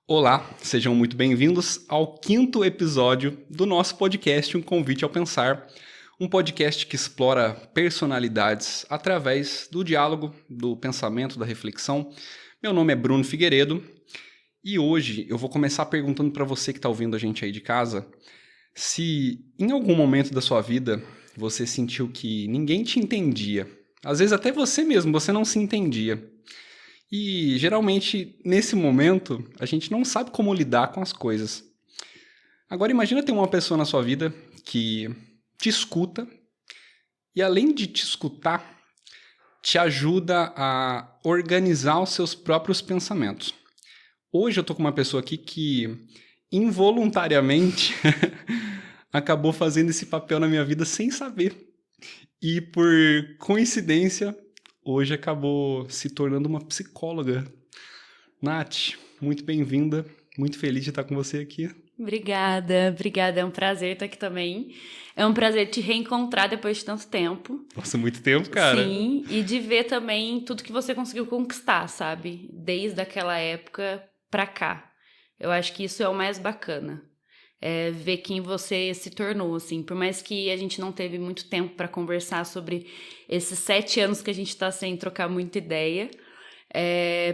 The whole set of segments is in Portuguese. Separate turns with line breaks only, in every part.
Olá, sejam muito bem-vindos ao 5º episódio do nosso podcast Um Convite ao Pensar, um podcast que explora personalidades através do diálogo, do pensamento, da reflexão. Meu nome é Bruno Figueiredo e hoje eu vou começar perguntando para você que está ouvindo a gente aí de casa se em algum momento da sua vida você sentiu que ninguém te entendia. Às vezes até você mesmo, você não se entendia. E, geralmente, nesse momento, a gente não sabe como lidar com as coisas. Agora, imagina ter uma pessoa na sua vida que te escuta e, além de te escutar, te ajuda a organizar os seus próprios pensamentos. Hoje eu tô com uma pessoa aqui que, involuntariamente, acabou fazendo esse papel na minha vida sem saber. E, por coincidência, hoje acabou se tornando uma psicóloga. Nath, muito bem-vinda, muito feliz de estar com você aqui.
Obrigada, é um prazer estar aqui também. É um prazer te reencontrar depois de tanto tempo.
Nossa, muito tempo, cara.
Sim, e de ver também tudo que você conseguiu conquistar, sabe? Desde aquela época pra cá. Eu acho que isso é o mais bacana. É ver quem você se tornou, assim. Por mais que a gente não teve muito tempo para conversar sobre esses 7 anos que a gente tá sem trocar muita ideia,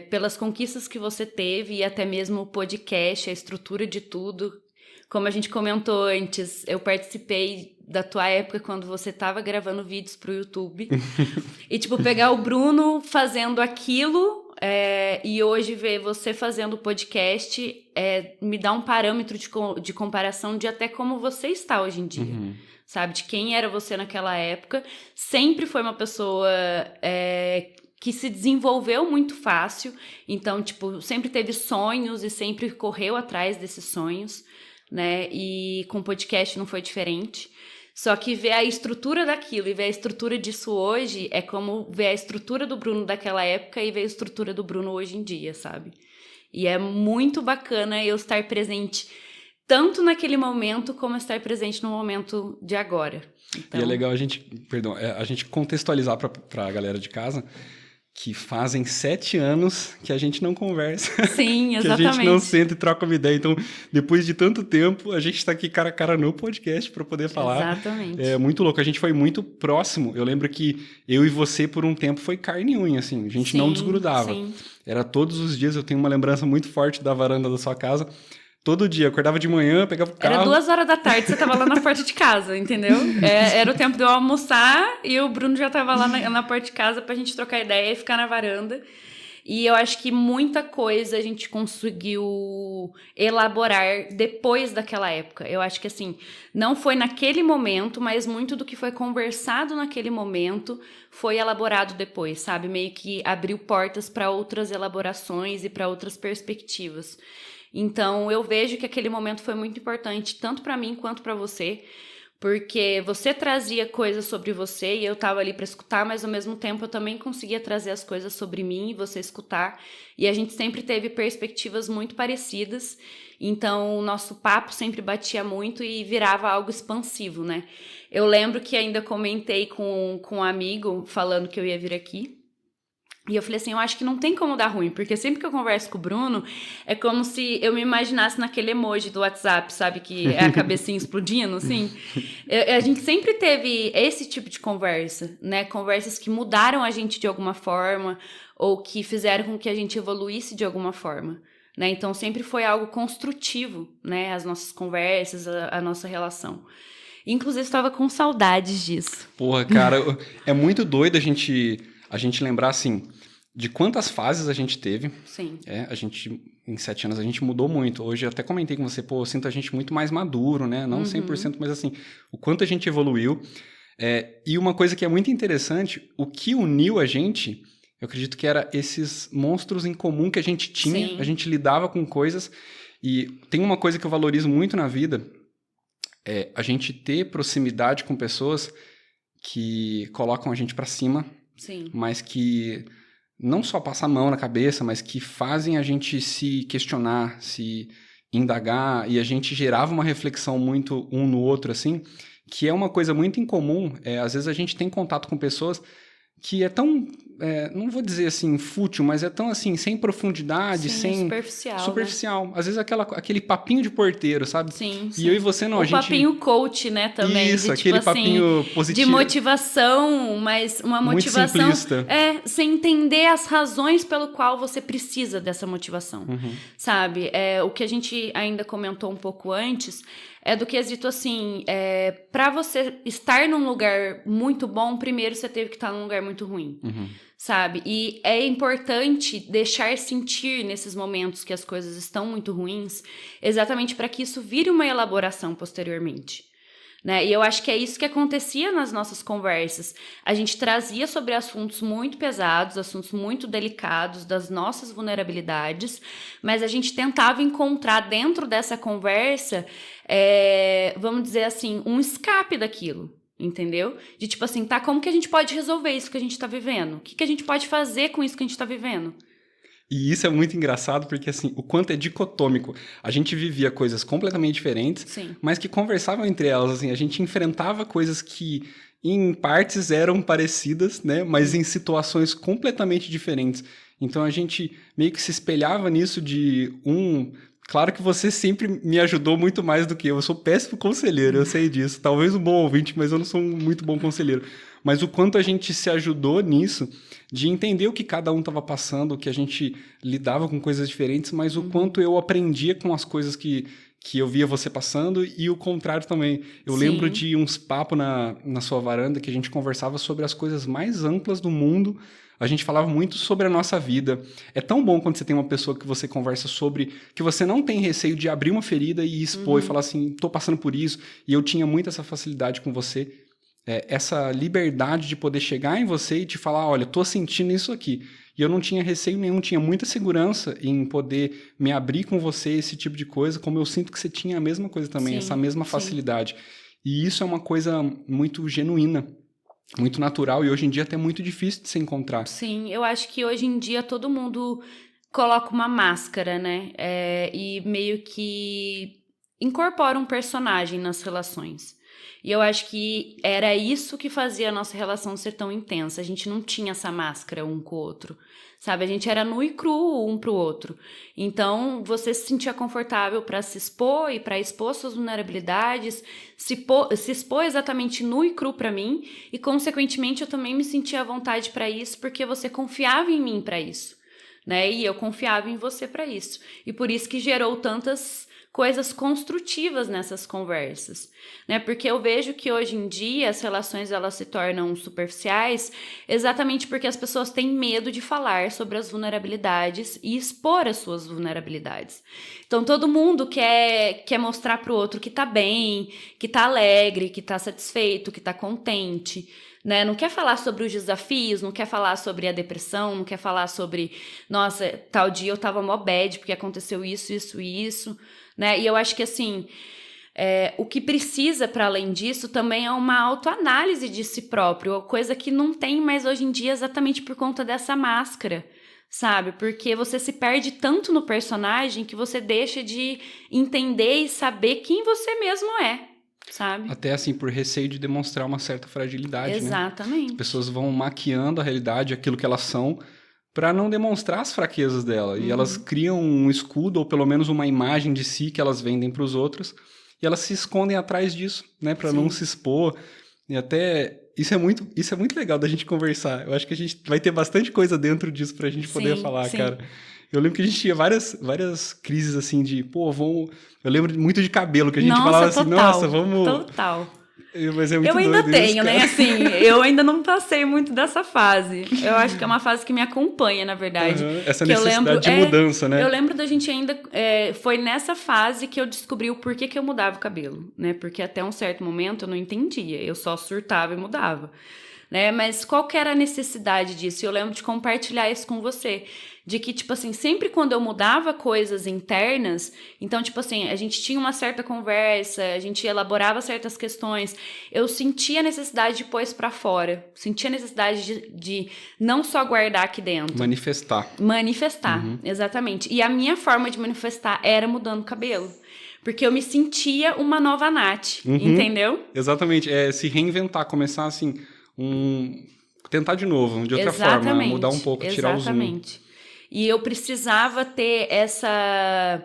pelas conquistas que você teve e até mesmo o podcast, a estrutura de tudo. Como a gente comentou antes, eu participei da tua época quando você estava gravando vídeos pro YouTube. E, pegar o Bruno fazendo aquilo e hoje ver você fazendo o podcast me dá um parâmetro de comparação de até como você está hoje em dia.
Uhum.
Sabe? De quem era você naquela época. Sempre foi uma pessoa que se desenvolveu muito fácil. Então, sempre teve sonhos e sempre correu atrás desses sonhos, né? E com o podcast não foi diferente. Só que ver a estrutura daquilo e ver a estrutura disso hoje é como ver a estrutura do Bruno daquela época e ver a estrutura do Bruno hoje em dia, sabe? E é muito bacana eu estar presente tanto naquele momento como estar presente no momento de agora. Então...
E é legal a gente contextualizar para a galera de casa que fazem 7 anos que a gente não conversa.
Sim, exatamente.
Que a gente não senta e troca uma ideia. Então, depois de tanto tempo, a gente está aqui cara a cara no podcast para poder falar.
Exatamente.
É muito louco. A gente foi muito próximo. Eu lembro que eu e você, por um tempo, foi carne e unha, assim. A gente não desgrudava.
Sim.
Era todos os dias. Eu tenho uma lembrança muito forte da varanda da sua casa. Todo dia, eu acordava de manhã, pegava o carro...
Era 2 horas da tarde, você tava lá na porta de casa, entendeu? Era o tempo de eu almoçar e o Bruno já tava lá na porta de casa pra gente trocar ideia e ficar na varanda. E eu acho que muita coisa a gente conseguiu elaborar depois daquela época. Eu acho que, assim, não foi naquele momento, mas muito do que foi conversado naquele momento foi elaborado depois, sabe? Meio que abriu portas para outras elaborações e para outras perspectivas. Então, eu vejo que aquele momento foi muito importante, tanto para mim quanto para você, porque você trazia coisas sobre você e eu estava ali para escutar, mas ao mesmo tempo eu também conseguia trazer as coisas sobre mim e você escutar. E a gente sempre teve perspectivas muito parecidas, então o nosso papo sempre batia muito e virava algo expansivo, né? Eu lembro que ainda comentei com um amigo falando que eu ia vir aqui. E eu falei assim, eu acho que não tem como dar ruim, porque sempre que eu converso com o Bruno, é como se eu me imaginasse naquele emoji do WhatsApp, sabe? Que é a cabecinha explodindo, assim. A gente sempre teve esse tipo de conversa, né? Conversas que mudaram a gente de alguma forma, ou que fizeram com que a gente evoluísse de alguma forma, né? Então sempre foi algo construtivo, né? As nossas conversas, a nossa relação. Inclusive, estava com saudades disso.
Porra, cara, é muito doido a gente lembrar, assim, de quantas fases a gente teve.
Sim.
A gente, em 7 anos, a gente mudou muito. Hoje eu até comentei com você, eu sinto a gente muito mais maduro, né? Não 100%, mas assim, o quanto a gente evoluiu. E uma coisa que é muito interessante, o que uniu a gente, eu acredito que era esses monstros em comum que a gente tinha.
Sim.
A gente lidava com coisas. E tem uma coisa que eu valorizo muito na vida, a gente ter proximidade com pessoas que colocam a gente pra cima.
Sim.
Mas que não só passam a mão na cabeça, mas que fazem a gente se questionar, se indagar, e a gente gerava uma reflexão muito um no outro, assim, que é uma coisa muito incomum. Às vezes a gente tem contato com pessoas que é tão, não vou dizer assim, fútil, mas é tão assim, sem profundidade,
Sim,
sem...
superficial.
Né? Às vezes aquele papinho de porteiro, sabe?
Sim,
E eu e você não,
o
a gente...
papinho coach, né, também.
Isso,
de,
aquele
tipo,
papinho
assim,
positivo.
de motivação, mas uma
muito
motivação...
simplista.
Sem entender as razões pelo qual você precisa dessa motivação, sabe? O que a gente ainda comentou um pouco antes é do quesito assim, para você estar num lugar muito bom, primeiro você teve que estar num lugar muito ruim. Sabe? E é importante deixar sentir nesses momentos que as coisas estão muito ruins, exatamente para que isso vire uma elaboração posteriormente. Né? E eu acho que é isso que acontecia nas nossas conversas. A gente trazia sobre assuntos muito pesados, assuntos muito delicados, das nossas vulnerabilidades, mas a gente tentava encontrar dentro dessa conversa, vamos dizer assim, um escape daquilo. Entendeu? De tipo assim, tá, como que a gente pode resolver isso que a gente tá vivendo? O que a gente pode fazer com isso que a gente tá vivendo?
E isso é muito engraçado porque, assim, o quanto é dicotômico. A gente vivia coisas completamente diferentes,
Sim.
mas que conversavam entre elas, assim. A gente enfrentava coisas que, em partes, eram parecidas, né? Mas em situações completamente diferentes. Então, a gente meio que se espelhava nisso de Claro que você sempre me ajudou muito mais do que eu. Eu sou péssimo conselheiro, eu sei disso. Talvez um bom ouvinte, mas eu não sou um muito bom conselheiro. Mas o quanto a gente se ajudou nisso, de entender o que cada um estava passando, que a gente lidava com coisas diferentes, mas o quanto eu aprendia com as coisas que eu via você passando e o contrário também. Eu lembro de uns papos na sua varanda que a gente conversava sobre as coisas mais amplas do mundo. A gente falava muito sobre a nossa vida. É tão bom quando você tem uma pessoa que você conversa sobre, que você não tem receio de abrir uma ferida e expor e falar assim, tô passando por isso. E eu tinha muito essa facilidade com você, essa liberdade de poder chegar em você e te falar, olha, tô sentindo isso aqui. E eu não tinha receio nenhum, tinha muita segurança em poder me abrir com você, esse tipo de coisa, como eu sinto que você tinha a mesma coisa também, essa mesma facilidade. E isso é uma coisa muito genuína, muito natural e hoje em dia até muito difícil de se encontrar.
Sim, eu acho que hoje em dia todo mundo coloca uma máscara, né? E meio que incorpora um personagem nas relações. E eu acho que era isso que fazia a nossa relação ser tão intensa. A gente não tinha essa máscara um com o outro, sabe? A gente era nu e cru um pro outro. Então, você se sentia confortável para se expor e para expor suas vulnerabilidades, se expor exatamente nu e cru para mim, e consequentemente eu também me sentia à vontade para isso, porque você confiava em mim para isso, né? E eu confiava em você para isso. E por isso que gerou tantas coisas construtivas nessas conversas, né? Porque eu vejo que hoje em dia as relações elas se tornam superficiais exatamente porque as pessoas têm medo de falar sobre as vulnerabilidades e expor as suas vulnerabilidades. Então todo mundo quer mostrar pro outro que tá bem, que tá alegre, que tá satisfeito, que tá contente, né? Não quer falar sobre os desafios, não quer falar sobre a depressão, não quer falar sobre, nossa, tal dia eu tava mó bad porque aconteceu isso, isso e isso, né? E eu acho que assim, o que precisa para além disso também é uma autoanálise de si próprio, coisa que não tem mais hoje em dia exatamente por conta dessa máscara, sabe? Porque você se perde tanto no personagem que você deixa de entender e saber quem você mesmo é, sabe?
Até assim, por receio de demonstrar uma certa fragilidade,
Exatamente.
né? As pessoas vão maquiando a realidade, aquilo que elas são, para não demonstrar as fraquezas dela. E elas criam um escudo, ou pelo menos uma imagem de si que elas vendem para os outros, e elas se escondem atrás disso, né? Para não se expor. E até... Isso é muito legal da gente conversar. Eu acho que a gente vai ter bastante coisa dentro disso pra gente poder falar, cara. Eu lembro que a gente tinha várias crises, assim, de... Eu lembro muito de cabelo, que a gente falava assim... Nossa, vamos...
Total.
Mas é muito
eu ainda
doido
tenho,
isso,
né? Assim, eu ainda não passei muito dessa fase. Eu acho que é uma fase que me acompanha, na verdade.
Essa necessidade de mudança, né?
Eu lembro da gente ainda... foi nessa fase que eu descobri o porquê que eu mudava o cabelo, né? Porque até um certo momento eu não entendia. Eu só surtava e mudava, né? Mas qual que era a necessidade disso? Eu lembro de compartilhar isso com você. De que, tipo assim, sempre quando eu mudava coisas internas, então, tipo assim, a gente tinha uma certa conversa, a gente elaborava certas questões, eu sentia a necessidade de pôr isso pra fora, sentia a necessidade de não só guardar aqui dentro.
Manifestar,
exatamente. E a minha forma de manifestar era mudando o cabelo. Porque eu me sentia uma nova Nath, entendeu?
Exatamente, se reinventar, começar assim, tentar de novo, de outra forma, mudar um pouco, tirar o zoom.
Exatamente. E eu precisava ter essa...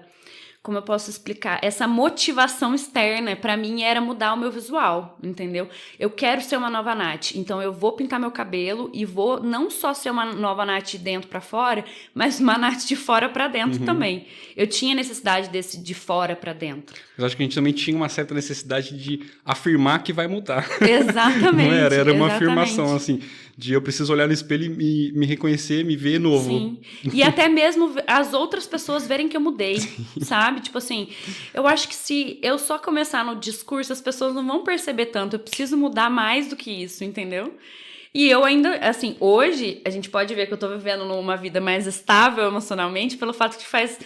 Como eu posso explicar? Essa motivação externa, pra mim, era mudar o meu visual, entendeu? Eu quero ser uma nova Nath, então eu vou pintar meu cabelo e vou não só ser uma nova Nath de dentro pra fora, mas uma Nath de fora pra dentro também. Eu tinha necessidade desse de fora pra dentro.
Eu acho que a gente também tinha uma certa necessidade de afirmar que vai mudar.
Exatamente.
Não era uma afirmação, assim, de eu preciso olhar no espelho e me reconhecer, me ver novo.
Sim. E até mesmo as outras pessoas verem que eu mudei, sabe? Tipo assim, eu acho que se eu só começar no discurso, as pessoas não vão perceber tanto. Eu preciso mudar mais do que isso, entendeu? E eu ainda, assim, hoje, a gente pode ver que eu tô vivendo numa vida mais estável emocionalmente pelo fato que faz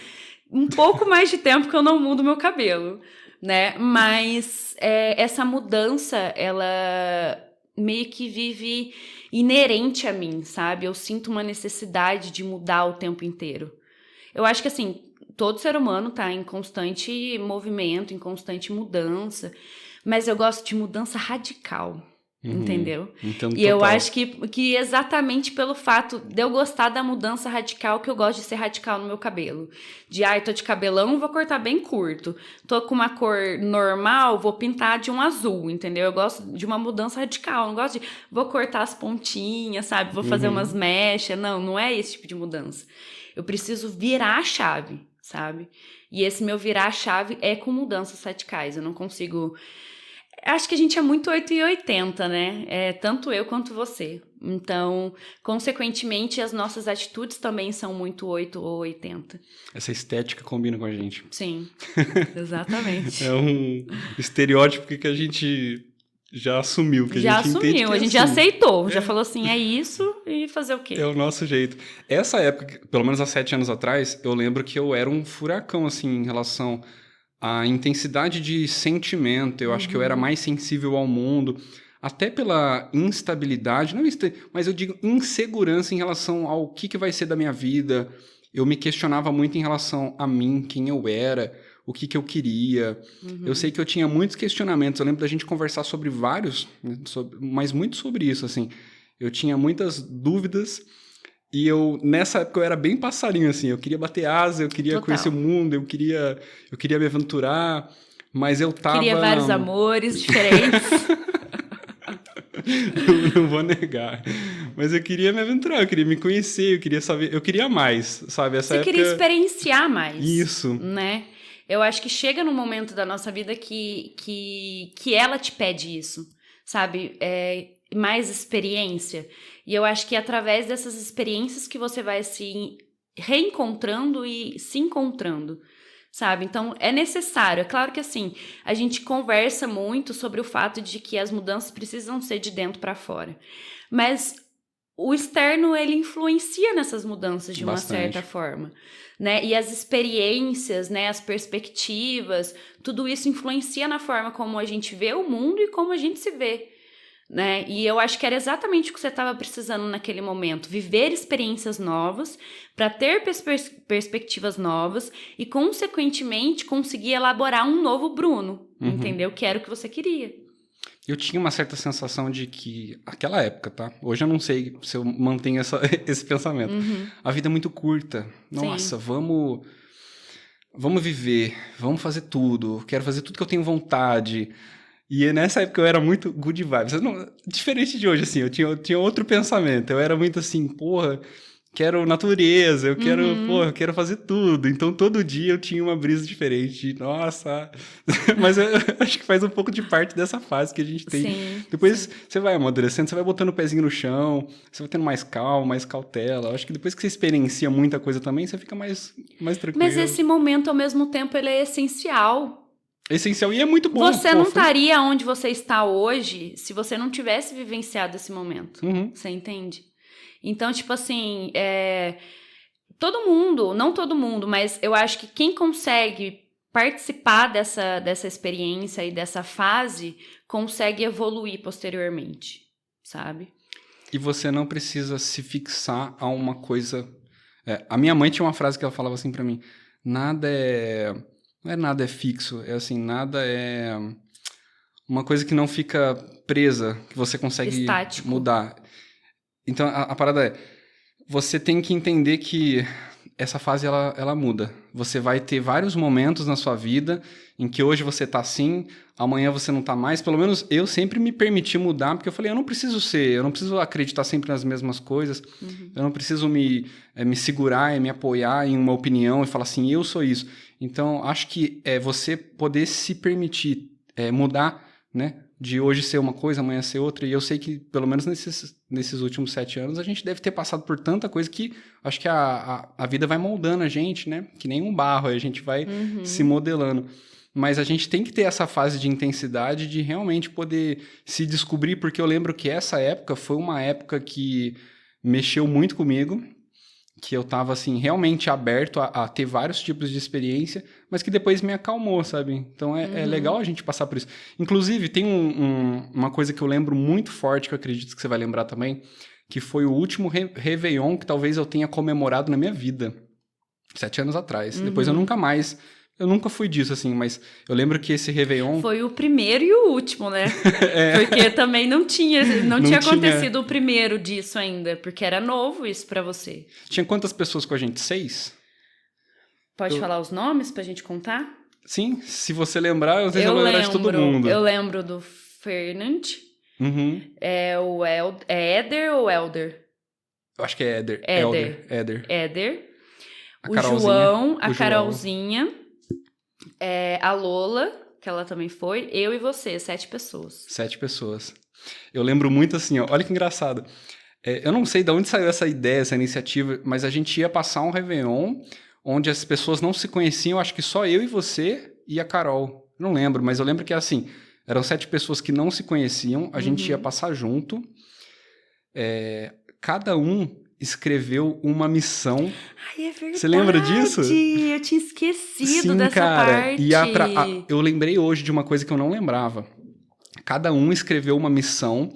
um pouco mais de tempo que eu não mudo meu cabelo, né? Mas essa mudança, ela meio que vive inerente a mim, sabe? Eu sinto uma necessidade de mudar o tempo inteiro. Eu acho que, assim, todo ser humano tá em constante movimento, em constante mudança, mas eu gosto de mudança radical, entendeu?
Entendo
E eu
total.
acho que exatamente pelo fato de eu gostar da mudança radical, que eu gosto de ser radical no meu cabelo. De, tô de cabelão, vou cortar bem curto. Tô com uma cor normal, vou pintar de um azul, entendeu? Eu gosto de uma mudança radical, não gosto de, vou cortar as pontinhas, sabe? Vou fazer umas mechas. Não é esse tipo de mudança. Eu preciso virar a chave, sabe? E esse meu virar a chave é com mudanças radicais. Eu não consigo... Acho que a gente é muito 8 e 80, né? Tanto eu quanto você. Então, consequentemente, as nossas atitudes também são muito 8 ou 80.
Essa estética combina com a gente.
Sim, exatamente.
É um estereótipo que a gente já assumiu, que
Já
a gente entende que
assumiu,
é
a gente já
assim.
aceitou. Já falou assim, é isso e fazer o quê?
É o nosso jeito. Essa época, pelo menos há 7 anos atrás, eu lembro que eu era um furacão, assim, em relação à intensidade de sentimento. Eu acho que eu era mais sensível ao mundo, até pela instabilidade, mas eu digo insegurança em relação ao que vai ser da minha vida. Eu me questionava muito em relação a mim, quem eu era, o que eu queria. Eu sei que eu tinha muitos questionamentos. Eu lembro da gente conversar sobre vários, né, mas muito sobre isso, assim. Eu tinha muitas dúvidas e nessa época eu era bem passarinho, assim. Eu queria bater asa, eu queria conhecer o mundo, eu queria me aventurar, mas eu tava...
Queria vários amores diferentes.
Eu não vou negar. Mas eu queria me aventurar, eu queria me conhecer, eu queria saber, eu queria mais, sabe?
Você queria experienciar mais.
Isso.
Né? Eu acho que chega num momento da nossa vida que ela te pede isso, sabe? Mais experiência. E eu acho que é através dessas experiências que você vai se reencontrando e se encontrando, sabe? Então, é necessário. É claro que, assim, a gente conversa muito sobre o fato de que as mudanças precisam ser de dentro para fora. Mas o externo, ele influencia nessas mudanças de uma certa forma, né? E as experiências, né, as perspectivas, tudo isso influencia na forma como a gente vê o mundo e como a gente se vê, né? E eu acho que era exatamente o que você estava precisando naquele momento, viver experiências novas para ter perspectivas novas e, consequentemente, conseguir elaborar um novo Bruno, entendeu? Que era o que você queria.
Eu tinha uma certa sensação de que, aquela época, tá? Hoje eu não sei se eu mantenho esse pensamento. A vida é muito curta. Nossa, vamos viver, vamos fazer tudo. Quero fazer tudo que eu tenho vontade. E nessa época eu era muito good vibes. Diferente de hoje, assim, eu tinha outro pensamento. Eu era muito assim, porra, quero natureza, eu quero fazer tudo. Então, todo dia eu tinha uma brisa diferente. Nossa! Mas eu acho que faz um pouco de parte dessa fase que a gente tem.
Sim,
depois você vai amadurecendo, você vai botando o pezinho no chão, você vai tendo mais calma, mais cautela. Eu acho que depois que você experiencia muita coisa também, você fica mais tranquilo.
Mas esse momento, ao mesmo tempo, ele é essencial.
Essencial e é muito bom.
Você não estaria onde você está hoje se você não tivesse vivenciado esse momento. Você entende? Então, tipo assim, todo mundo, não todo mundo, mas eu acho que quem consegue participar dessa experiência e dessa fase, consegue evoluir posteriormente, sabe?
E você não precisa se fixar a uma coisa... a minha mãe tinha uma frase que ela falava assim pra mim, nada é fixo, é assim, nada é uma coisa que não fica presa, que você consegue
estático.
mudar. Então, a parada é, você tem que entender que essa fase, ela muda. Você vai ter vários momentos na sua vida em que hoje você tá assim, amanhã você não tá mais. Pelo menos eu sempre me permiti mudar, porque eu falei, eu não preciso acreditar sempre nas mesmas coisas, eu não preciso me segurar e me apoiar em uma opinião e falar assim, eu sou isso. Então, acho que é você poder se permitir mudar, né? De hoje ser uma coisa, amanhã ser outra. E eu sei que, pelo menos nesses últimos 7 anos, a gente deve ter passado por tanta coisa que acho que a vida vai moldando a gente, né? Que nem um barro, a gente vai se modelando. Mas a gente tem que ter essa fase de intensidade de realmente poder se descobrir, porque eu lembro que essa época foi uma época que mexeu muito comigo, que eu tava, assim, realmente aberto a ter vários tipos de experiência, mas que depois me acalmou, sabe? Então, é legal a gente passar por isso. Inclusive, tem uma coisa que eu lembro muito forte, que eu acredito que você vai lembrar também, que foi o último Réveillon que talvez eu tenha comemorado na minha vida. 7 anos atrás. Depois eu nunca fui disso, assim, mas eu lembro que esse Réveillon...
Foi o primeiro e o último, né? Porque também não tinha acontecido o primeiro disso ainda, porque era novo isso pra você.
Tinha quantas pessoas com a gente? 6?
Pode falar os nomes pra gente contar?
Sim, se você lembrar, eu sei se eu vou lembrar de todo mundo.
Eu lembro do Fernand. É o Éder ou Elder?
Eu acho que é Éder.
Éder. O
Carolzinha,
João, a Carolzinha, a Lola, que ela também foi, eu e você, 7 pessoas.
7 pessoas. Eu lembro muito assim, ó, olha que engraçado. Eu não sei de onde saiu essa ideia, essa iniciativa, mas a gente ia passar um Réveillon onde as pessoas não se conheciam, acho que só eu e você e a Carol. Não lembro, mas eu lembro que assim, eram 7 pessoas que não se conheciam, a gente ia passar junto. Cada um escreveu uma missão.
Ai, é verdade.
Você lembra disso?
Eu tinha esquecido dessa
cara.
parte.
E eu lembrei hoje de uma coisa que eu não lembrava. Cada um escreveu uma missão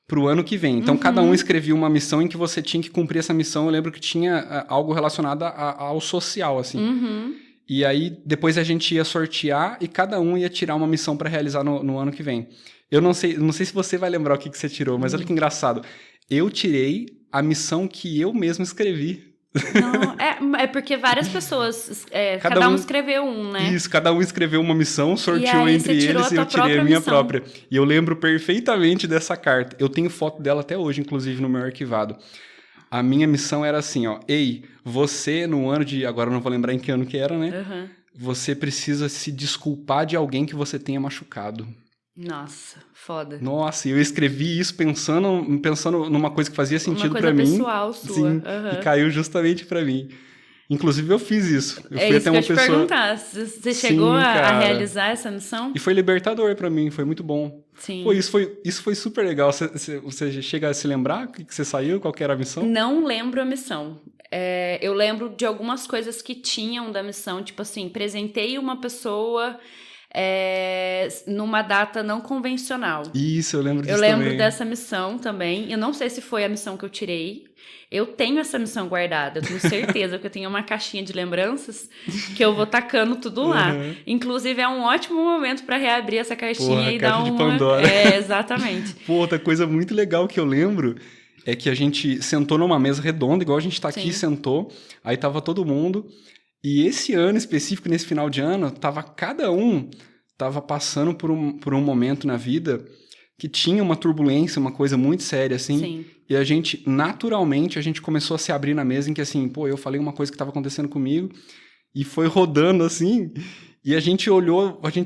pro ano que vem. Então, cada um escrevia uma missão em que você tinha que cumprir essa missão. Eu lembro que tinha algo relacionado ao social, assim. E aí, depois a gente ia sortear e cada um ia tirar uma missão para realizar no ano que vem. Eu não sei se você vai lembrar o que você tirou, mas olha que engraçado. Eu tirei a missão que eu mesmo escrevi.
Não, é porque várias pessoas, cada um escreveu um, né?
Isso, cada um escreveu uma missão, sorteou entre eles e eu tirei a minha própria. E eu lembro perfeitamente dessa carta. Eu tenho foto dela até hoje, inclusive, no meu arquivado. A minha missão era assim, ó. Ei, você no ano de... Agora eu não vou lembrar em que ano que era, né? Você precisa se desculpar de alguém que você tenha machucado.
Nossa, foda.
Nossa, eu escrevi isso pensando numa coisa que fazia sentido pra mim.
Uma coisa pessoal sua.
Sim, e caiu justamente pra mim. Inclusive, eu fiz isso. Eu fui
isso
até uma
que eu te perguntar. Você chegou a realizar essa missão?
E foi libertador pra mim, foi muito bom.
Sim.
Pô, isso foi super legal. Você chega a se lembrar que você saiu? Qual que era a missão?
Não lembro a missão. Eu lembro de algumas coisas que tinham da missão. Tipo assim, presentei uma pessoa... numa data não convencional.
Isso, eu lembro disso
também. Eu lembro
também.
dessa missão também. Eu não sei se foi a missão que eu tirei. Eu tenho essa missão guardada, eu tenho certeza, porque eu tenho uma caixinha de lembranças que eu vou tacando tudo lá. Inclusive, é um ótimo momento para reabrir essa caixinha e dar uma...
de Pandora.
Exatamente.
Pô, outra coisa muito legal que eu lembro é que a gente sentou numa mesa redonda, igual a gente tá aqui, sentou, aí tava todo mundo... E esse ano específico, nesse final de ano, cada um tava passando por um momento na vida que tinha uma turbulência, uma coisa muito séria, assim.
Sim.
E a gente, naturalmente, a gente começou a se abrir na mesa em que, assim, pô, eu falei uma coisa que estava acontecendo comigo e foi rodando, assim. E a gente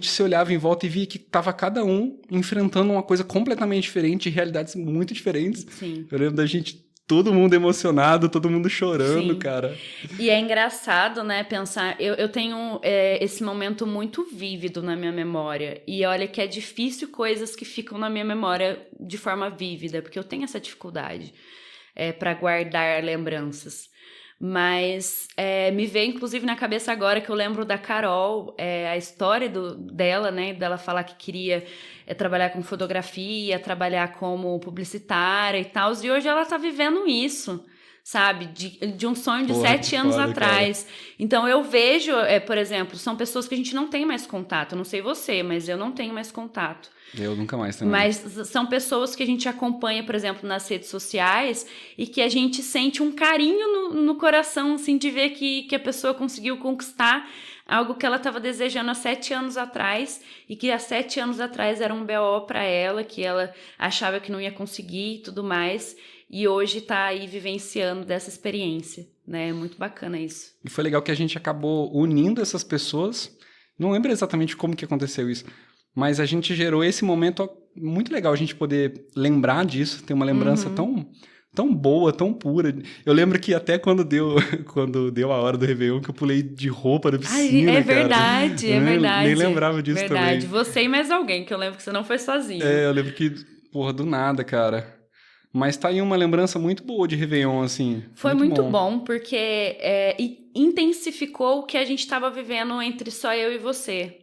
se olhava em volta e via que tava cada um enfrentando uma coisa completamente diferente, realidades muito diferentes.
Sim.
Eu lembro da gente... Todo mundo emocionado, todo mundo chorando,
Sim.
cara.
E é engraçado, né, pensar... Eu tenho esse momento muito vívido na minha memória. E olha que é difícil coisas que ficam na minha memória de forma vívida, porque eu tenho essa dificuldade para guardar lembranças. Mas me veio, inclusive, na cabeça agora que eu lembro da Carol, a história dela, né, dela falar que queria... trabalhar com fotografia, trabalhar como publicitária e tal. E hoje ela tá vivendo isso, sabe? De um sonho de
Porra,
7
que
anos
foda,
atrás. Então, eu vejo, por exemplo, são pessoas que a gente não tem mais contato. Eu não sei você, mas eu não tenho mais contato.
Eu nunca mais também.
Mas são pessoas que a gente acompanha, por exemplo, nas redes sociais e que a gente sente um carinho no coração, assim, de ver que a pessoa conseguiu conquistar algo que ela estava desejando há 7 anos atrás e que há 7 anos atrás era um BO para ela, que ela achava que não ia conseguir e tudo mais, e hoje está aí vivenciando dessa experiência, né? É muito bacana isso.
E foi legal que a gente acabou unindo essas pessoas. Não lembro exatamente como que aconteceu isso, mas a gente gerou esse momento muito legal, a gente poder lembrar disso, ter uma lembrança tão boa, tão pura. Eu lembro que até quando deu a hora do Réveillon, que eu pulei de roupa na piscina,
é verdade,
cara.
É verdade.
Nem lembrava disso
verdade.
também.
Você e mais alguém, que eu lembro que você não foi sozinho.
Eu lembro que, porra, do nada, cara. Mas tá aí uma lembrança muito boa de Réveillon, assim.
Foi muito bom porque intensificou o que a gente estava vivendo entre só eu e você.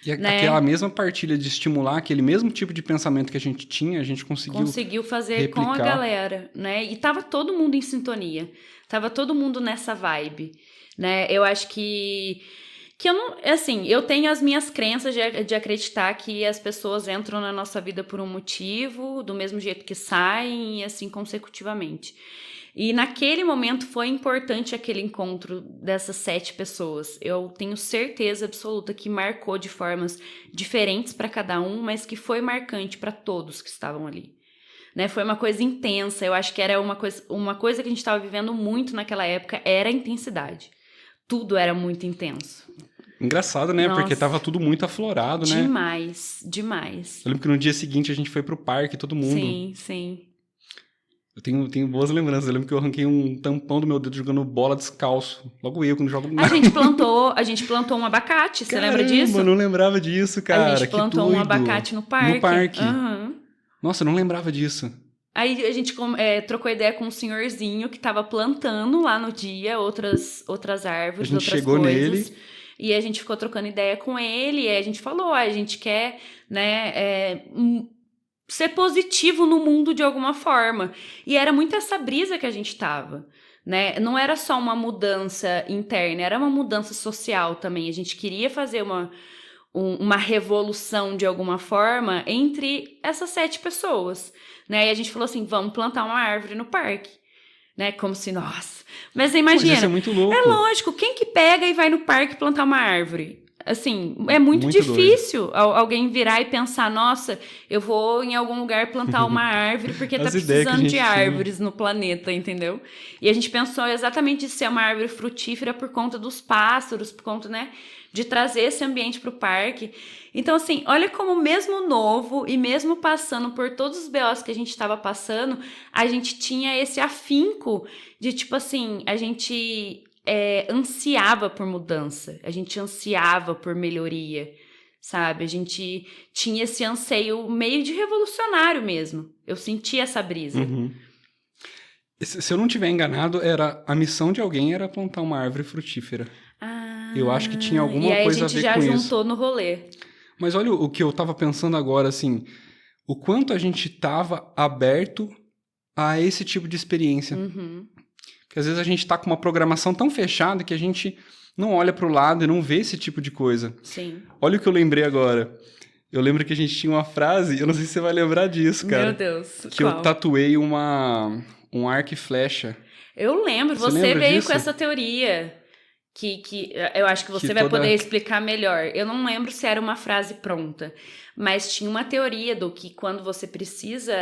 E aquela mesma partilha de estimular, aquele mesmo tipo de pensamento que a gente tinha, a gente conseguiu
fazer
replicar
com a galera, né? E tava todo mundo em sintonia. Tava todo mundo nessa vibe, né? Eu acho que eu não... Assim, eu tenho as minhas crenças de acreditar que as pessoas entram na nossa vida por um motivo, do mesmo jeito que saem, e assim consecutivamente. E naquele momento foi importante aquele encontro dessas 7 pessoas. Eu tenho certeza absoluta que marcou de formas diferentes para cada um, mas que foi marcante para todos que estavam ali. Né? Foi uma coisa intensa. Eu acho que era uma coisa que a gente estava vivendo muito naquela época, era a intensidade. Tudo era muito intenso.
Engraçado, né?
Nossa,
porque tava tudo muito aflorado, né?
Demais.
Eu lembro que no dia seguinte a gente foi pro parque, todo mundo.
Sim.
Eu tenho boas lembranças. Eu lembro que eu arranquei um tampão do meu dedo jogando bola descalço. Logo eu, quando jogo nada.
A gente plantou um abacate, você lembra disso?
Eu não lembrava disso, cara.
A gente plantou um abacate no parque.
No parque.
Uhum.
Nossa, eu não lembrava disso.
Aí a gente trocou ideia com um senhorzinho que tava plantando lá no dia outras árvores,
a gente
outras
chegou
coisas.
Nele.
E a gente ficou trocando ideia com ele, e aí a gente falou, a gente quer, né, ser positivo no mundo de alguma forma. E era muito essa brisa que a gente tava, né? Não era só uma mudança interna, era uma mudança social também. A gente queria fazer uma revolução de alguma forma entre essas 7 pessoas, né? E a gente falou assim, vamos plantar uma árvore no parque, né? Como se, nossa... Mas você imagina,
isso é muito louco.
É lógico, quem que pega e vai no parque plantar uma árvore? Assim, é muito difícil alguém virar e pensar, nossa, eu vou em algum lugar plantar uma árvore porque tá precisando de árvores no planeta, entendeu? E a gente pensou exatamente de ser uma árvore frutífera por conta dos pássaros, por conta, né, de trazer esse ambiente pro parque. Então, assim, olha como mesmo novo e mesmo passando por todos os BOs que a gente estava passando, a gente tinha esse afinco de, tipo assim, a gente... ansiava por mudança, a gente ansiava por melhoria, sabe? A gente tinha esse anseio meio de revolucionário mesmo. Eu senti essa brisa.
Uhum. Se eu não tiver enganado, a missão de alguém era plantar uma árvore frutífera. Eu acho que tinha alguma coisa a ver com isso.
E aí a gente já juntou no rolê.
Mas olha o que eu tava pensando agora, assim, o quanto a gente tava aberto a esse tipo de experiência.
Uhum.
Porque às vezes a gente tá com uma programação tão fechada que a gente não olha pro lado e não vê esse tipo de coisa.
Sim.
Olha o que eu lembrei agora. Eu lembro que a gente tinha uma frase, eu não sei se você vai lembrar disso, cara.
Meu Deus,
que
qual?
Eu tatuei um arco e flecha.
Eu lembro, você veio com essa teoria. Que eu acho que você vai poder explicar melhor. Eu não lembro se era uma frase pronta, mas tinha uma teoria do que quando você precisa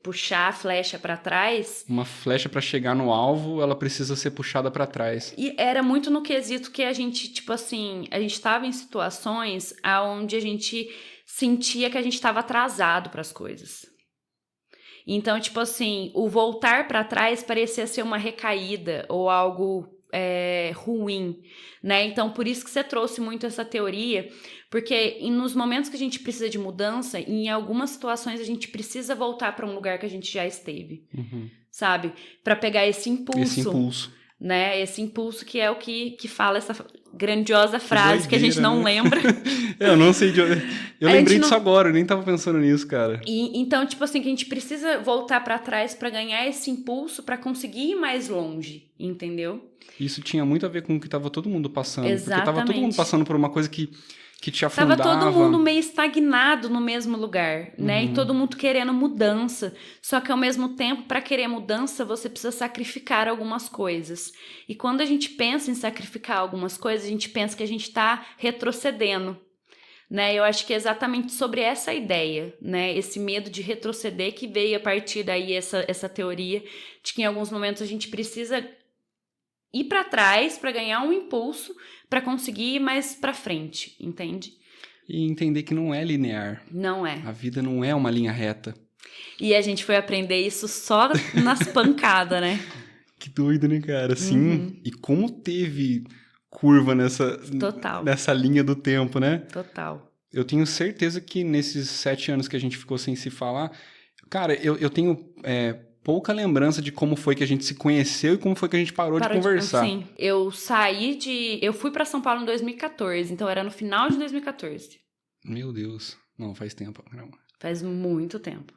puxar a flecha para trás...
Uma flecha para chegar no alvo, ela precisa ser puxada para trás.
E era muito no quesito que a gente, tipo assim, a gente estava em situações onde a gente sentia que a gente estava atrasado para as coisas. Então, tipo assim, o voltar para trás parecia ser uma recaída ou algo... ruim, né? Então, por isso que você trouxe muito essa teoria, porque nos momentos que a gente precisa de mudança, em algumas situações a gente precisa voltar para um lugar que a gente já esteve, Sabe? Para pegar esse impulso.
Esse impulso.
Né? Esse impulso que é o que fala essa grandiosa frase que a gente não lembra.
Eu não sei de onde... Eu lembrei disso agora, eu nem tava pensando nisso, cara.
Então, tipo assim, que a gente precisa voltar pra trás pra ganhar esse impulso pra conseguir ir mais longe, entendeu?
Isso tinha muito a ver com o que tava todo mundo passando.
Exatamente.
Porque tava todo mundo passando por uma coisa que te afundava.
Tava todo mundo meio estagnado no mesmo lugar, né?
Uhum.
E todo mundo querendo mudança. Só que ao mesmo tempo, para querer mudança, você precisa sacrificar algumas coisas. E quando a gente pensa em sacrificar algumas coisas, a gente pensa que a gente tá retrocedendo, né? Eu acho que é exatamente sobre essa ideia, né? Esse medo de retroceder que veio a partir daí essa teoria de que em alguns momentos a gente precisa ir para trás para ganhar um impulso para conseguir ir mais para frente, entende?
E entender que não é linear.
Não é.
A vida não é uma linha reta.
E a gente foi aprender isso só nas pancadas, né?
Que doido, né, cara? Sim. E como teve curva nessa linha do tempo, né?
Total.
Eu tenho certeza que nesses 7 anos que a gente ficou sem se falar, cara, eu tenho pouca lembrança de como foi que a gente se conheceu e como foi que a gente parou de conversar.
Sim, eu fui pra São Paulo em 2014, então era no final de 2014.
Meu Deus, não, faz tempo. Não.
Faz muito tempo.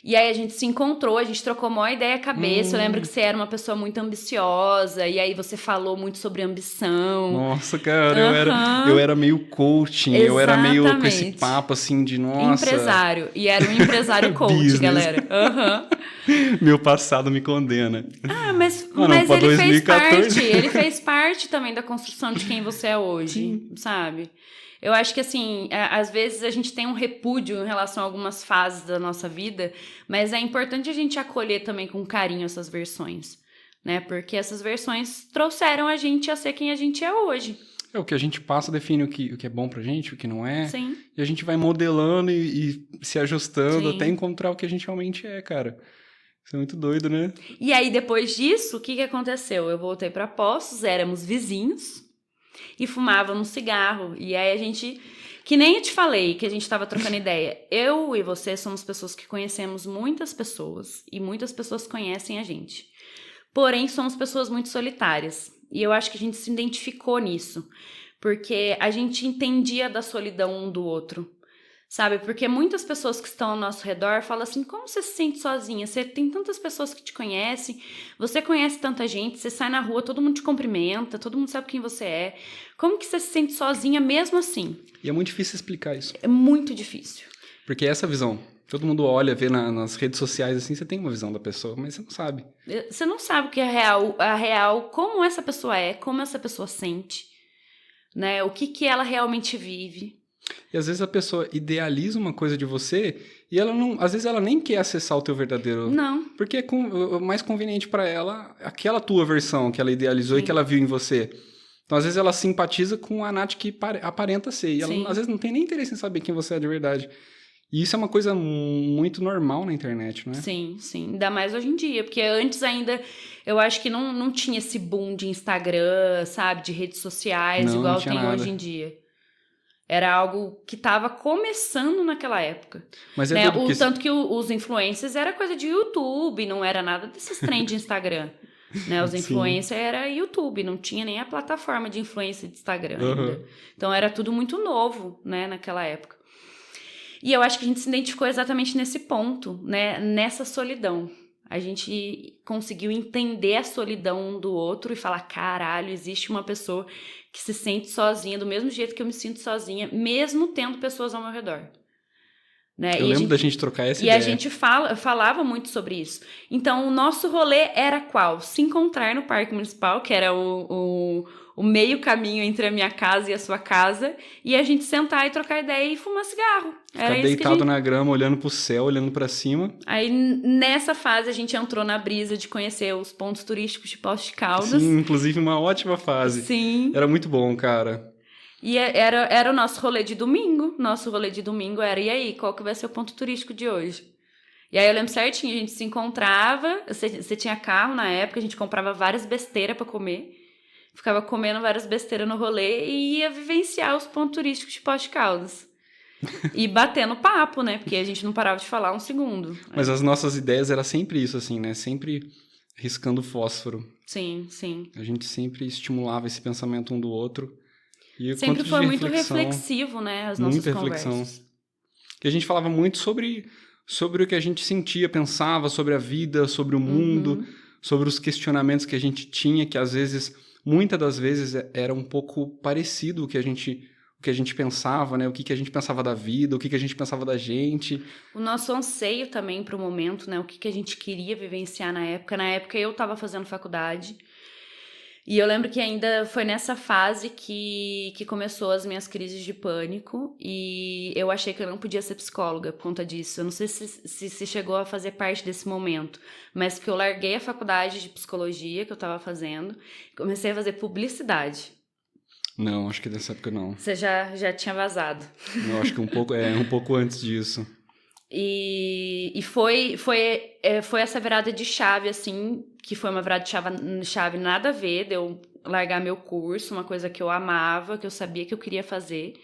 E aí a gente se encontrou, a gente trocou uma ideia à cabeça. Eu lembro que você era uma pessoa muito ambiciosa, e aí você falou muito sobre ambição.
Nossa, cara, eu era meio coaching,
Exatamente.
Eu era meio com esse papo assim de nossa.
Empresário, e era um empresário coach, galera.
Meu passado me condena.
Mas ele fez parte também da construção de quem você é hoje, sim, sabe? Eu acho que, assim, às vezes a gente tem um repúdio em relação a algumas fases da nossa vida, mas é importante a gente acolher também com carinho essas versões, né? Porque essas versões trouxeram a gente a ser quem a gente é hoje.
O que a gente passa define o que é bom pra gente, o que não é.
Sim.
E a gente vai modelando e se ajustando, sim, até encontrar o que a gente realmente é, cara. Isso é muito doido, né?
E aí, depois disso, o que aconteceu? Eu voltei pra Poços, éramos vizinhos e fumávamos cigarro. E aí a gente, que nem eu te falei, que a gente tava trocando ideia. Eu e você somos pessoas que conhecemos muitas pessoas e muitas pessoas conhecem a gente. Porém, somos pessoas muito solitárias. E eu acho que a gente se identificou nisso, porque a gente entendia da solidão um do outro. Sabe? Porque muitas pessoas que estão ao nosso redor falam assim, como você se sente sozinha? Você tem tantas pessoas que te conhecem, você conhece tanta gente, você sai na rua, todo mundo te cumprimenta, todo mundo sabe quem você é. Como que você se sente sozinha mesmo assim?
E é muito difícil explicar isso.
É muito difícil.
Porque essa visão, todo mundo olha, vê nas redes sociais assim, você tem uma visão da pessoa, mas você não sabe.
Você não sabe o que é a real, como essa pessoa é, como essa pessoa sente, né? O que ela realmente vive.
E às vezes a pessoa idealiza uma coisa de você e ela não, às vezes ela nem quer acessar o teu verdadeiro.
Não.
Porque é mais conveniente para ela aquela tua versão que ela idealizou, sim, e que ela viu em você. Então às vezes ela simpatiza com a Nath que aparenta ser. E ela às vezes não tem nem interesse em saber quem você é de verdade. E isso é uma coisa muito normal na internet, né?
Sim, sim. Ainda mais hoje em dia. Porque antes ainda, eu acho que não tinha esse boom de Instagram, sabe? De redes sociais, igual tem nada hoje em dia. Era algo que estava começando naquela época.
Mas
né? Tanto que os influencers era coisa de YouTube, não era nada desses trends de Instagram. Né? Os influencers era YouTube, não tinha nem a plataforma de influência de Instagram ainda. Então era tudo muito novo, né, naquela época. E eu acho que a gente se identificou exatamente nesse ponto, né, nessa solidão. A gente conseguiu entender a solidão um do outro e falar, caralho, existe uma pessoa que se sente sozinha, do mesmo jeito que eu me sinto sozinha, mesmo tendo pessoas ao meu redor. Né?
Eu lembro da gente trocar essa ideia.
E a gente falava muito sobre isso. Então, o nosso rolê era qual? Se encontrar no Parque Municipal, que era o meio caminho entre a minha casa e a sua casa, e a gente sentar e trocar ideia e fumar cigarro. Era
ficar deitado na grama, olhando pro céu, olhando pra cima.
Aí, nessa fase, a gente entrou na brisa de conhecer os pontos turísticos de Poços de Caldas.
Sim, inclusive uma ótima fase.
Sim.
Era muito bom, cara.
E era o nosso rolê de domingo. Nosso rolê de domingo era, e aí, qual que vai ser o ponto turístico de hoje? E aí eu lembro certinho, a gente se encontrava, você tinha carro na época, a gente comprava várias besteiras pra comer. Ficava comendo várias besteiras no rolê e ia vivenciar os pontos turísticos de Poços de Caldas. E batendo papo, né? Porque a gente não parava de falar um segundo.
Mas as nossas ideias eram sempre isso, assim, né? Sempre riscando fósforo.
Sim, sim.
A gente sempre estimulava esse pensamento um do outro. E
Sempre
quanto
foi
de
muito
reflexão,
reflexivo, né, as nossas
muita reflexão.
conversas.
Que a gente falava muito sobre o que a gente sentia, pensava, sobre a vida, sobre o mundo, sobre os questionamentos que a gente tinha, que às vezes, muitas das vezes, era um pouco parecido o que a gente pensava, né? O que a gente pensava da vida, o que a gente pensava da gente.
O nosso anseio também para o momento, né? O que a gente queria vivenciar na época. Na época eu estava fazendo faculdade. E eu lembro que ainda foi nessa fase que começou as minhas crises de pânico. E eu achei que eu não podia ser psicóloga por conta disso. Eu não sei se chegou a fazer parte desse momento. Mas que eu larguei a faculdade de psicologia que eu estava fazendo. Comecei a fazer publicidade.
Não, acho que dessa época não.
Você já tinha vazado.
Eu acho que um pouco antes disso.
E foi essa virada de chave, assim, que foi uma virada de chave nada a ver, de eu largar meu curso, uma coisa que eu amava, que eu sabia que eu queria fazer,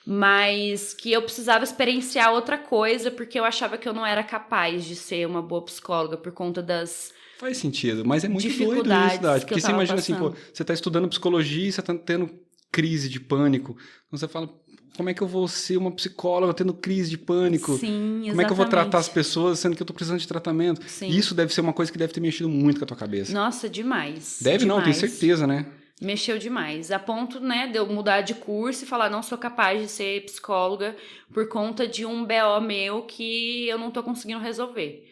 mas que eu precisava experienciar outra coisa, porque eu achava que eu não era capaz de ser uma boa psicóloga por conta das...
Faz sentido, mas é muito doido
dificuldades
isso, Dade.
que
Porque
eu
você
tava
imagina assim, pô,
passando.
você tá estudando psicologia e você tá tendo crise de pânico. Então você fala, como é que eu vou ser uma psicóloga tendo crise de pânico?
Sim,
Como é que eu vou tratar as
exatamente.
pessoas sendo que eu tô precisando de tratamento?
Sim.
Isso deve ser uma coisa que deve ter mexido muito com a tua cabeça.
Nossa, demais.
Deve não, tenho
demais.
certeza, né?
Mexeu demais, a ponto, né, de eu mudar de curso e falar, não sou capaz de ser psicóloga por conta de um BO meu que eu não tô conseguindo resolver,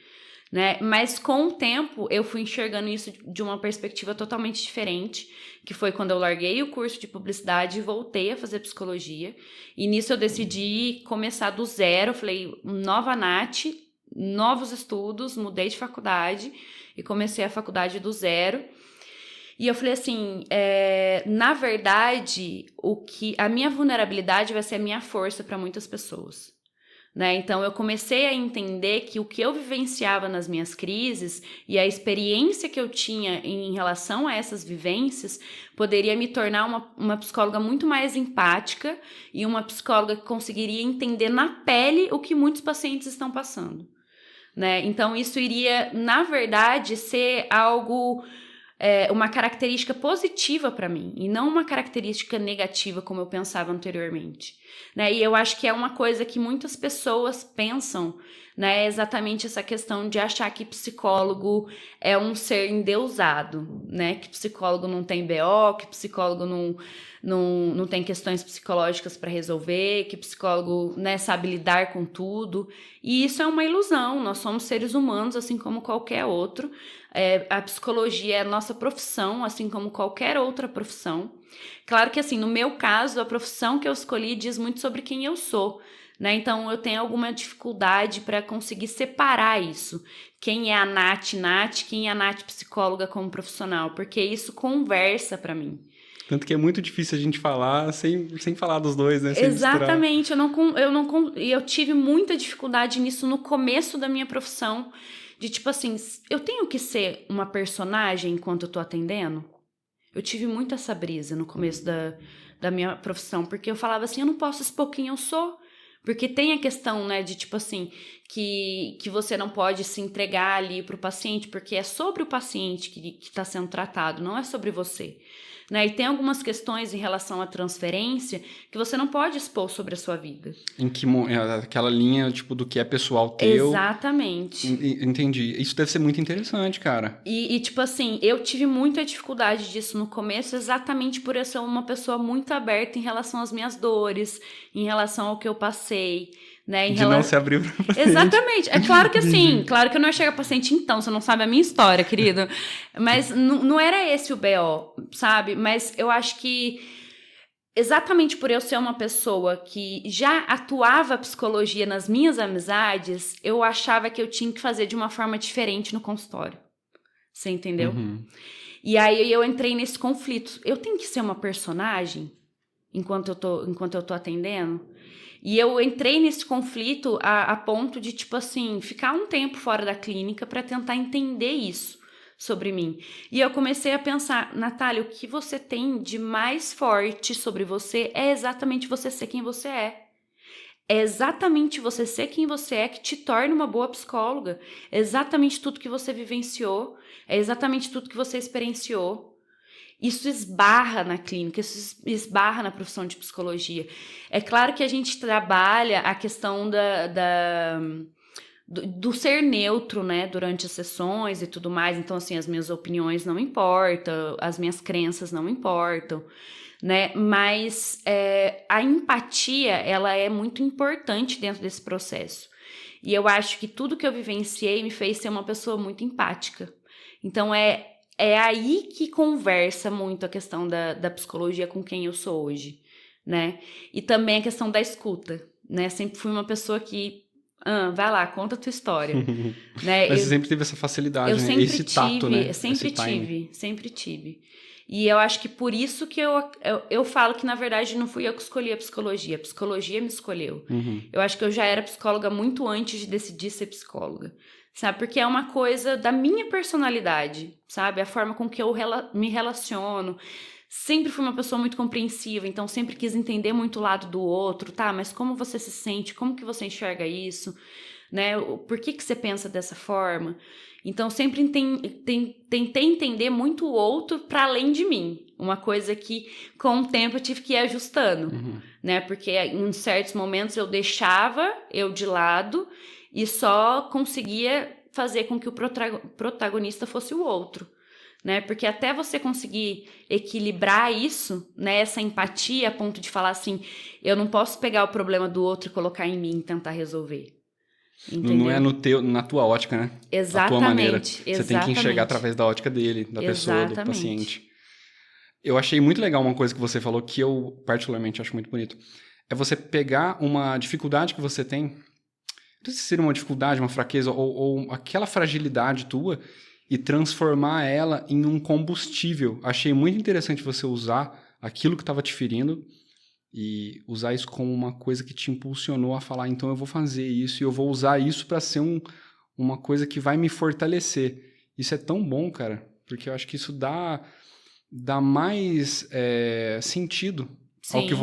né? Mas com o tempo eu fui enxergando isso de uma perspectiva totalmente diferente, que foi quando eu larguei o curso de publicidade e voltei a fazer psicologia. E nisso eu decidi começar do zero, falei, nova Nath, novos estudos, mudei de faculdade e comecei a faculdade do zero. E eu falei assim, na verdade, a minha vulnerabilidade vai ser a minha força para muitas pessoas, né? Então eu comecei a entender que o que eu vivenciava nas minhas crises e a experiência que eu tinha em relação a essas vivências poderia me tornar uma psicóloga muito mais empática e uma psicóloga que conseguiria entender na pele o que muitos pacientes estão passando, né? Então isso iria, na verdade, ser algo... uma característica positiva para mim e não uma característica negativa como eu pensava anteriormente, né? E eu acho que é uma coisa que muitas pessoas pensam, né? Exatamente essa questão de achar que psicólogo é um ser endeusado, né? Que psicólogo não tem BO, que psicólogo não tem questões psicológicas para resolver, que psicólogo, né, sabe lidar com tudo. E isso é uma ilusão, nós somos seres humanos assim como qualquer outro. A psicologia é a nossa profissão, assim como qualquer outra profissão. Claro que, assim, no meu caso, a profissão que eu escolhi diz muito sobre quem eu sou, né? Então, eu tenho alguma dificuldade para conseguir separar isso. Quem é a Nath, quem é a Nath psicóloga como profissional, porque isso conversa para mim.
Tanto que é muito difícil a gente falar sem falar dos dois, né? Sem
Exatamente, eu tive muita dificuldade nisso no começo da minha profissão. De tipo assim, eu tenho que ser uma personagem enquanto eu tô atendendo? Eu tive muito essa brisa no começo da minha profissão, porque eu falava assim, eu não posso expor quem eu sou. Porque tem a questão, né, de tipo assim, que você não pode se entregar ali pro paciente, porque é sobre o paciente que tá sendo tratado, não é sobre você. Né? E tem algumas questões em relação à transferência que você não pode expor sobre a sua vida.
Aquela linha, tipo, do que é pessoal teu.
Exatamente.
Entendi. Isso deve ser muito interessante, cara.
E, tipo assim, eu tive muita dificuldade disso no começo, exatamente por eu ser uma pessoa muito aberta em relação às minhas dores, em relação ao que eu passei, né?
Não se abrir pra paciente.
Exatamente. É claro que assim, claro que eu não ia chegar paciente então, você não sabe a minha história, querido. Mas não era esse o BO, sabe? Mas eu acho que exatamente por eu ser uma pessoa que já atuava a psicologia nas minhas amizades, eu achava que eu tinha que fazer de uma forma diferente no consultório. Você entendeu?
Uhum.
E aí eu entrei nesse conflito. Eu tenho que ser uma personagem enquanto eu tô atendendo? E eu entrei nesse conflito a ponto de, tipo assim, ficar um tempo fora da clínica para tentar entender isso sobre mim. E eu comecei a pensar, Natália, o que você tem de mais forte sobre você é exatamente você ser quem você é. É exatamente você ser quem você é que te torna uma boa psicóloga. É exatamente tudo que você vivenciou. É exatamente tudo que você experienciou. isso esbarra na clínica, isso esbarra na profissão de psicologia. É claro que a gente trabalha a questão do ser neutro, né, durante as sessões e tudo mais. Então, assim, as minhas opiniões não importam, as minhas crenças não importam, né? Mas a empatia, ela é muito importante dentro desse processo. E eu acho que tudo que eu vivenciei me fez ser uma pessoa muito empática. Então, é aí que conversa muito a questão da psicologia com quem eu sou hoje, né? E também a questão da escuta, né? Sempre fui uma pessoa que vai lá, conta a tua história. Né?
Mas você sempre teve essa facilidade, né? Esse tato, né?
Sempre tive. E eu acho que por isso que eu falo que, na verdade, não fui eu que escolhi a psicologia me escolheu. Eu acho que eu já era psicóloga muito antes de decidir ser psicóloga, sabe? Porque é uma coisa da minha personalidade, sabe? A forma com que eu me relaciono. Sempre fui uma pessoa muito compreensiva, então sempre quis entender muito o lado do outro, tá? Mas como você se sente? Como que você enxerga isso? Né? Por que você pensa dessa forma? Então sempre tentei entender muito o outro para além de mim. Uma coisa que com o tempo eu tive que ir ajustando, né? Porque em certos momentos eu deixava eu de lado e só conseguia fazer com que o protagonista fosse o outro. Né? Porque até você conseguir equilibrar isso, né? Essa empatia a ponto de falar assim, eu não posso pegar o problema do outro e colocar em mim e tentar resolver. Entendeu?
Não é na tua ótica, né?
Exatamente.
A tua maneira. Você tem que enxergar através da ótica dele, da pessoa, do paciente. Eu achei muito legal uma coisa que você falou que eu particularmente acho muito bonito. É você pegar uma dificuldade que você tem, não sei se seria uma dificuldade, uma fraqueza ou aquela fragilidade tua, e transformar ela em um combustível. Achei muito interessante você usar aquilo que estava te ferindo e usar isso como uma coisa que te impulsionou a falar, então eu vou fazer isso e eu vou usar isso para ser uma coisa que vai me fortalecer. Isso é tão bom, cara, porque eu acho que isso dá mais sentido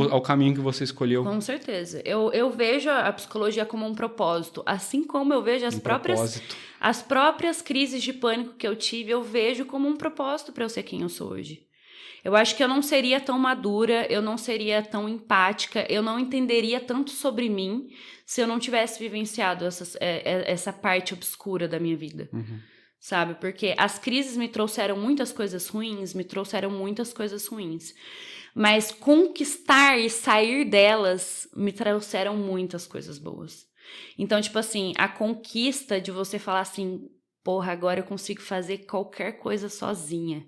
ao caminho que você escolheu.
Com certeza. Eu vejo a psicologia como um propósito, assim como eu vejo as próprias crises de pânico que eu tive, eu vejo como um propósito para eu ser quem eu sou hoje. Eu acho que eu não seria tão madura, eu não seria tão empática, eu não entenderia tanto sobre mim se eu não tivesse vivenciado essa parte obscura da minha vida. Sabe? Porque as crises me trouxeram muitas coisas ruins, mas conquistar e sair delas me trouxeram muitas coisas boas. Então, tipo assim, a conquista de você falar assim, porra, agora eu consigo fazer qualquer coisa sozinha.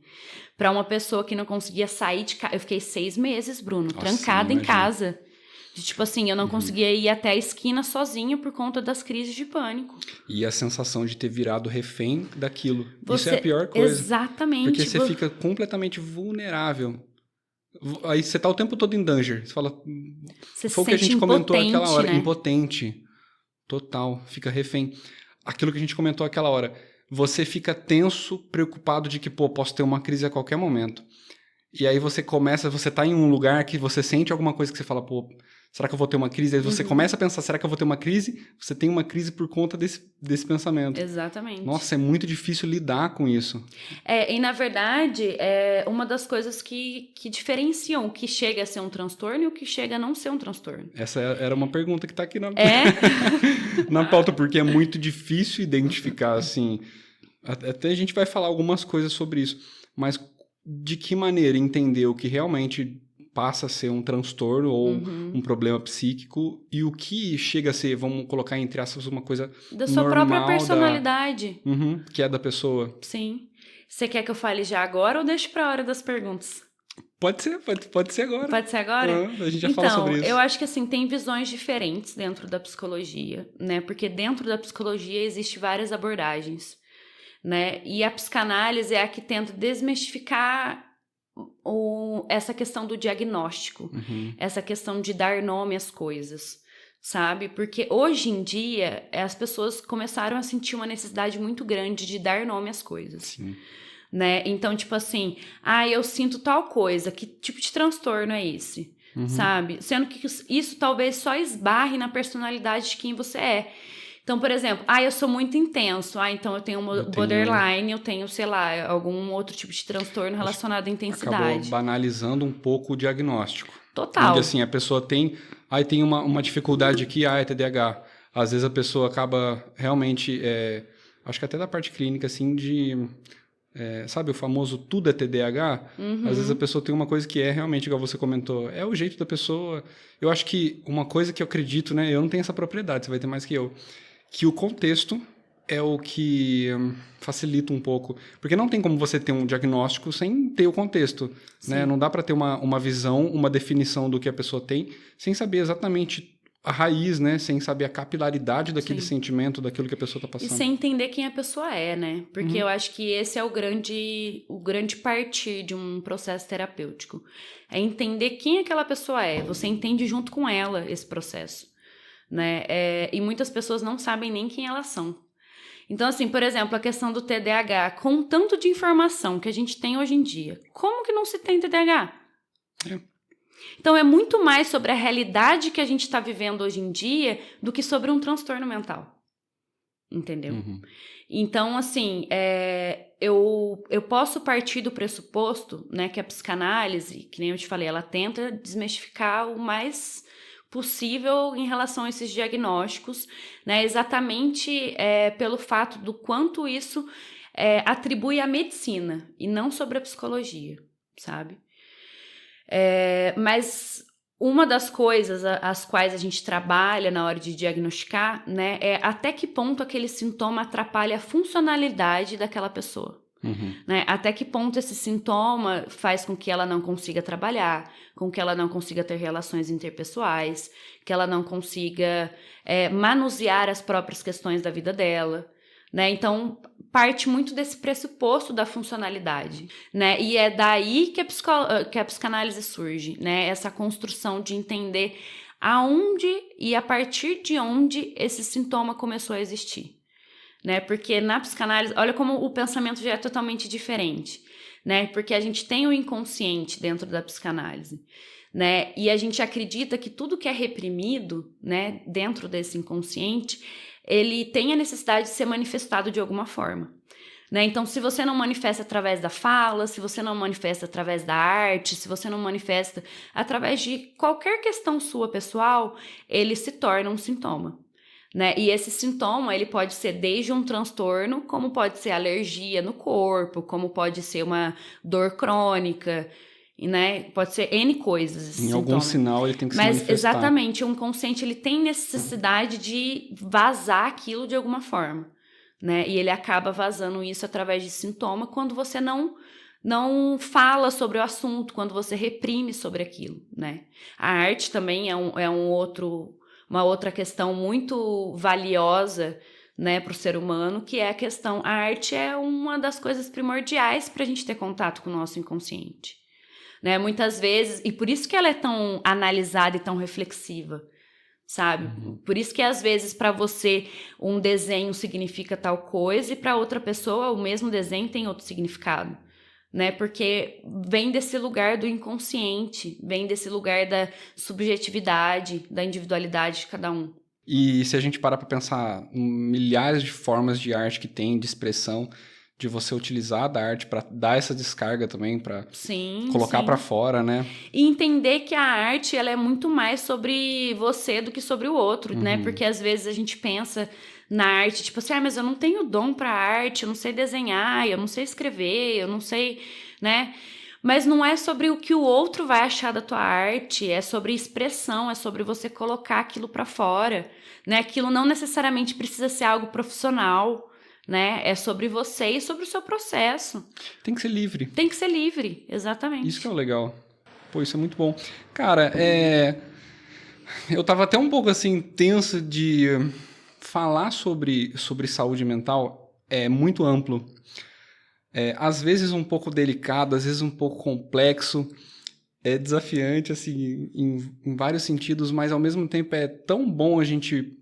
Pra uma pessoa que não conseguia sair de casa. Eu fiquei 6 meses, Bruno, trancada em casa. De, tipo assim, eu não conseguia ir até a esquina sozinho por conta das crises de pânico.
E a sensação de ter virado refém daquilo. Isso é a pior coisa.
Exatamente.
Porque você fica completamente vulnerável. Aí você tá o tempo todo em danger. Você fala... Foi o que a gente comentou aquela hora. Né? Impotente. Total. Fica refém. Aquilo que a gente comentou aquela hora. Você fica tenso, preocupado de que, posso ter uma crise a qualquer momento. E aí você tá em um lugar que você sente alguma coisa que você fala, será que eu vou ter uma crise? Aí você começa a pensar, será que eu vou ter uma crise? Você tem uma crise por conta desse pensamento.
Exatamente.
Nossa, é muito difícil lidar com isso.
E na verdade, é uma das coisas que diferenciam o que chega a ser um transtorno e o que chega a não ser um transtorno.
Essa era uma pergunta que tá aqui na pauta, porque é muito difícil identificar, assim... Até a gente vai falar algumas coisas sobre isso, mas de que maneira entender o que realmente passa a ser um transtorno ou um problema psíquico e o que chega a ser, vamos colocar entre aspas, uma coisa
da sua
normal,
própria personalidade.
Que é da pessoa.
Sim. Você quer que eu fale já agora ou deixe para a hora das perguntas?
Pode ser agora.
Pode ser agora?
A gente já fala sobre isso.
Eu acho que assim, tem visões diferentes dentro da psicologia, né? Porque dentro da psicologia existem várias abordagens. Né? E a psicanálise é a que tenta desmistificar essa questão do diagnóstico, essa questão de dar nome às coisas, sabe? Porque hoje em dia as pessoas começaram a sentir uma necessidade muito grande de dar nome às coisas.
Sim.
Né? Então, tipo assim, eu sinto tal coisa, que tipo de transtorno é esse? Sabe? Sendo que isso talvez só esbarre na personalidade de quem você é. Então, Então, por exemplo, eu sou muito intenso. Então eu tenho borderline, eu tenho, sei lá, algum outro tipo de transtorno relacionado à intensidade.
Acabou banalizando um pouco o diagnóstico.
Total.
Onde, assim, a pessoa tem uma dificuldade aqui, é TDAH. Às vezes a pessoa acaba realmente, acho que até da parte clínica, assim, sabe o famoso tudo é TDAH? Às vezes a pessoa tem uma coisa que realmente, igual você comentou, é o jeito da pessoa. Eu acho que uma coisa que eu acredito, né, eu não tenho essa propriedade, você vai ter mais que eu, que o contexto é o que facilita um pouco. Porque não tem como você ter um diagnóstico sem ter o contexto, né? Não dá para ter uma visão, uma definição do que a pessoa tem, sem saber exatamente a raiz, né? Sem saber a capilaridade daquele sentimento, daquilo que a pessoa está passando.
E sem entender quem a pessoa é, né? Porque eu acho que esse é o grande partir de um processo terapêutico. É entender quem aquela pessoa é. Você entende junto com ela esse processo, né? E muitas pessoas não sabem nem quem elas são. Então, assim, por exemplo, a questão do TDAH, com tanto de informação que a gente tem hoje em dia, como que não se tem TDAH? Então, é muito mais sobre a realidade que a gente está vivendo hoje em dia do que sobre um transtorno mental. Entendeu? Então, assim, eu posso partir do pressuposto, né, que a psicanálise, que nem eu te falei, ela tenta desmistificar o mais possível em relação a esses diagnósticos, né, exatamente pelo fato do quanto isso atribui à medicina e não sobre a psicologia, sabe? Mas uma das coisas as quais a gente trabalha na hora de diagnosticar, né, é até que ponto aquele sintoma atrapalha a funcionalidade daquela pessoa. Né? Até que ponto esse sintoma faz com que ela não consiga trabalhar, com que ela não consiga ter relações interpessoais, que ela não consiga manusear as próprias questões da vida dela. Né? Então, parte muito desse pressuposto da funcionalidade, né? E é daí que a psicanálise surge, né? Essa construção de entender aonde e a partir de onde esse sintoma começou a existir, né? Porque na psicanálise, olha como o pensamento já é totalmente diferente, né? Porque a gente tem o inconsciente dentro da psicanálise, né? E a gente acredita que tudo que é reprimido, né, dentro desse inconsciente, ele tem a necessidade de ser manifestado de alguma forma, né? Então, se você não manifesta através da fala, se você não manifesta através da arte, se você não manifesta através de qualquer questão sua pessoal, ele se torna um sintoma, né? E esse sintoma, ele pode ser desde um transtorno, como pode ser alergia no corpo, como pode ser uma dor crônica, né? Pode ser N coisas.
Em algum sinal ele tem que se manifestar.
Mas exatamente, o inconsciente ele tem necessidade de vazar aquilo de alguma forma, né? E ele acaba vazando isso através de sintoma quando você não fala sobre o assunto, quando você reprime sobre aquilo, né? A arte também é uma outra questão muito valiosa, né, para o ser humano, que é a questão... A arte é uma das coisas primordiais para a gente ter contato com o nosso inconsciente. Né, muitas vezes, e por isso que ela é tão analisada e tão reflexiva, sabe? Por isso que às vezes para você um desenho significa tal coisa e para outra pessoa o mesmo desenho tem outro significado, né? Porque vem desse lugar do inconsciente, vem desse lugar da subjetividade, da individualidade de cada um.
E se a gente parar para pensar em milhares de formas de arte que tem, de expressão, de você utilizar da arte para dar essa descarga também, para colocar para fora, né?
E entender que a arte ela é muito mais sobre você do que sobre o outro, né? Porque às vezes a gente pensa na arte, tipo assim, mas eu não tenho dom para arte, eu não sei desenhar, eu não sei escrever, eu não sei, né? Mas não é sobre o que o outro vai achar da tua arte, é sobre expressão, é sobre você colocar aquilo para fora, né? Aquilo não necessariamente precisa ser algo profissional, né? É sobre você e sobre o seu processo.
Tem que ser livre.
Tem que ser livre, exatamente.
Isso que é o legal. Pô, isso é muito bom. Cara, eu tava até um pouco assim, tenso de falar sobre saúde mental, é muito amplo. Às vezes um pouco delicado, às vezes um pouco complexo, é desafiante, assim, em vários sentidos, mas ao mesmo tempo é tão bom a gente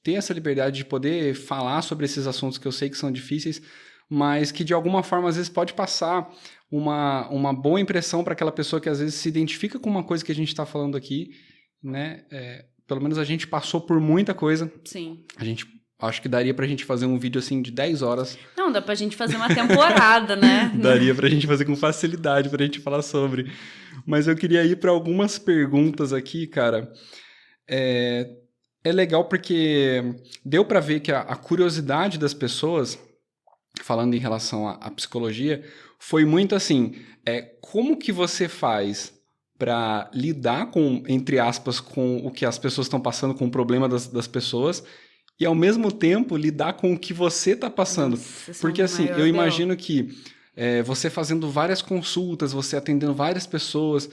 ter essa liberdade de poder falar sobre esses assuntos que eu sei que são difíceis, mas que de alguma forma às vezes pode passar uma boa impressão para aquela pessoa que às vezes se identifica com uma coisa que a gente está falando aqui, né? pelo menos a gente passou por muita coisa.
Sim.
Acho que daria pra gente fazer um vídeo assim de 10 horas.
Não, dá pra gente fazer uma temporada, né?
Daria pra gente fazer com facilidade pra gente falar sobre. Mas eu queria ir pra algumas perguntas aqui, cara. É legal porque deu pra ver que a curiosidade das pessoas, falando em relação à psicologia, foi muito assim, como que você faz pra lidar com, entre aspas, com o que as pessoas estão passando, com o problema das pessoas, e ao mesmo tempo lidar com o que você está passando.
Nossa,
porque assim, eu imagino que você fazendo várias consultas, você atendendo várias pessoas,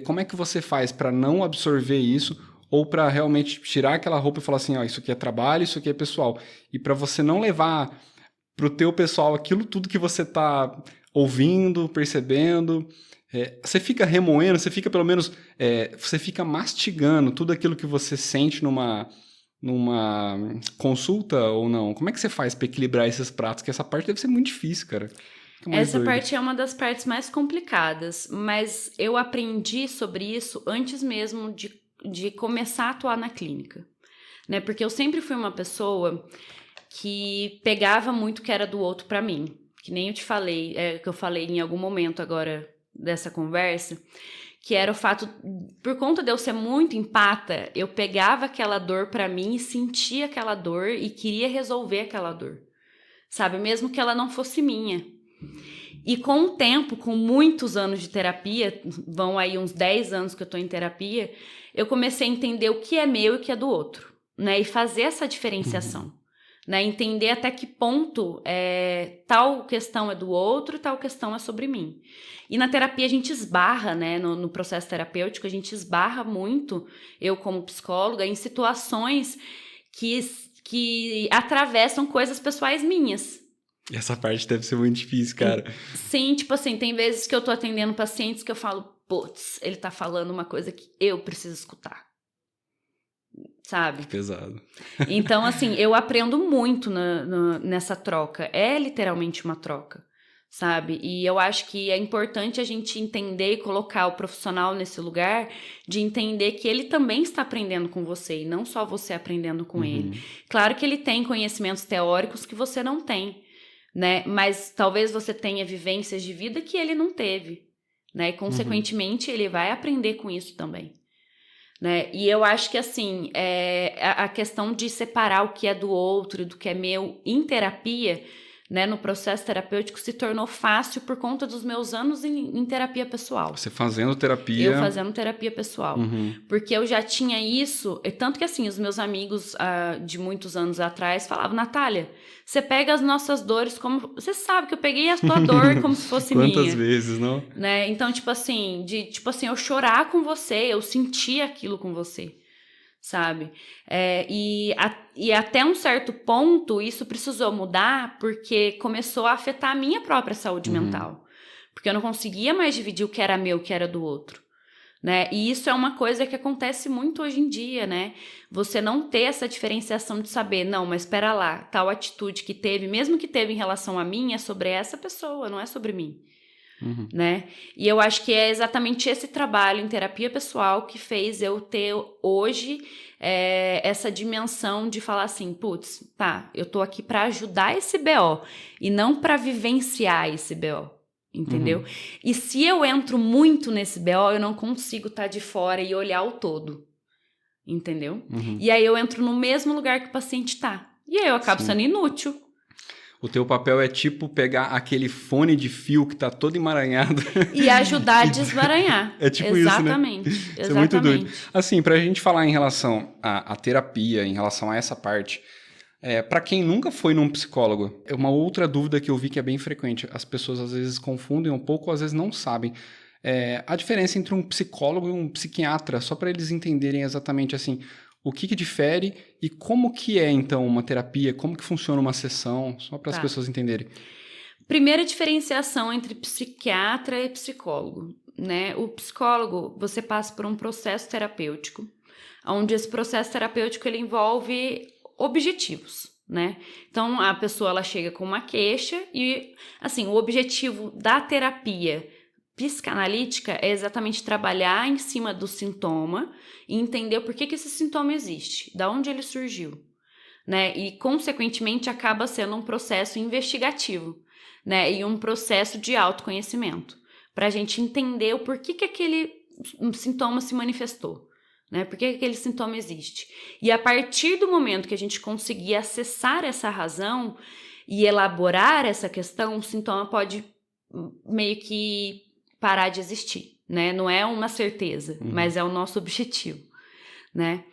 como é que você faz para não absorver isso ou para realmente tirar aquela roupa e falar assim, ó, isso aqui é trabalho, isso aqui é pessoal. E para você não levar pro teu pessoal aquilo tudo que você está ouvindo, percebendo. Você fica remoendo, você fica pelo menos, você fica mastigando tudo aquilo que você sente numa consulta ou não? Como é que você faz para equilibrar esses pratos? Que essa parte deve ser muito difícil, cara.
Essa parte é uma das partes mais complicadas, mas eu aprendi sobre isso antes mesmo de começar a atuar na clínica, né? Porque eu sempre fui uma pessoa que pegava muito o que era do outro para mim. Que nem eu te falei, que eu falei em algum momento agora dessa conversa, que era o fato, por conta de eu ser muito empata, eu pegava aquela dor pra mim e sentia aquela dor e queria resolver aquela dor, sabe? Mesmo que ela não fosse minha. E com o tempo, com muitos anos de terapia, vão aí uns 10 anos que eu tô em terapia, eu comecei a entender o que é meu e o que é do outro, né? E fazer essa diferenciação. Né? Entender até que ponto tal questão é do outro e tal questão é sobre mim. E na terapia a gente esbarra, né? No processo terapêutico, a gente esbarra muito, eu como psicóloga, em situações que atravessam coisas pessoais minhas.
E essa parte deve ser muito difícil, cara.
Sim, tipo assim, tem vezes que eu tô atendendo pacientes que eu falo, putz, ele tá falando uma coisa que eu preciso escutar. Sabe?
Pesado.
Então, assim, eu aprendo muito nessa troca. É literalmente uma troca, sabe? E eu acho que é importante a gente entender e colocar o profissional nesse lugar de entender que ele também está aprendendo com você e não só você aprendendo com ele. Claro que ele tem conhecimentos teóricos que você não tem, né? Mas talvez você tenha vivências de vida que ele não teve, né? E, consequentemente, ele vai aprender com isso também. Né? E eu acho que, assim, a questão de separar o que é do outro e do que é meu em terapia, né, no processo terapêutico, se tornou fácil por conta dos meus anos em terapia pessoal.
Você fazendo terapia...
Eu fazendo terapia pessoal. Porque eu já tinha isso, tanto que, assim, os meus amigos de muitos anos atrás falavam, Natália, você pega as nossas dores como... Você sabe que eu peguei a tua dor como se fosse minha.
Quantas vezes, não?
Né? Então, tipo assim, eu chorar com você, eu sentir aquilo com você, sabe? E até um certo ponto, isso precisou mudar porque começou a afetar a minha própria saúde mental. Porque eu não conseguia mais dividir o que era meu e o que era do outro. Né? E isso é uma coisa que acontece muito hoje em dia, né? Você não ter essa diferenciação de saber, não, mas espera lá, tal atitude que teve, mesmo que teve em relação a mim, é sobre essa pessoa, não é sobre mim. Né? E eu acho que é exatamente esse trabalho em terapia pessoal que fez eu ter hoje essa dimensão de falar assim, putz, tá, eu tô aqui para ajudar esse BO e não para vivenciar esse BO. Entendeu? E se eu entro muito nesse BO, eu não consigo estar de fora e olhar o todo. Entendeu? E aí eu entro no mesmo lugar que o paciente tá. E aí eu acabo sendo inútil.
O teu papel é tipo pegar aquele fone de fio que tá todo emaranhado.
E ajudar a desemaranhar.
É tipo
exatamente,
isso, né?
Exatamente.
Isso é muito doido. Assim, pra gente falar em relação à terapia, em relação a essa parte... para quem nunca foi num psicólogo, é uma outra dúvida que eu vi que é bem frequente. As pessoas às vezes confundem um pouco, às vezes não sabem. A diferença entre um psicólogo e um psiquiatra, só para eles entenderem exatamente assim, o que difere e como que é então uma terapia, como que funciona uma sessão, só para as pessoas entenderem.
Primeira diferenciação entre psiquiatra e psicólogo, né? O psicólogo, você passa por um processo terapêutico, onde esse processo terapêutico ele envolve objetivos, né? Então, a pessoa ela chega com uma queixa e, assim, o objetivo da terapia psicanalítica é exatamente trabalhar em cima do sintoma e entender por que esse sintoma existe, da onde ele surgiu, né? E, consequentemente, acaba sendo um processo investigativo, né? E um processo de autoconhecimento, para a gente entender o porquê que aquele sintoma se manifestou, né? Por que aquele sintoma existe. E a partir do momento que a gente conseguir acessar essa razão e elaborar essa questão, o sintoma pode meio que parar de existir, né? Não é uma certeza, mas é o nosso objetivo, né?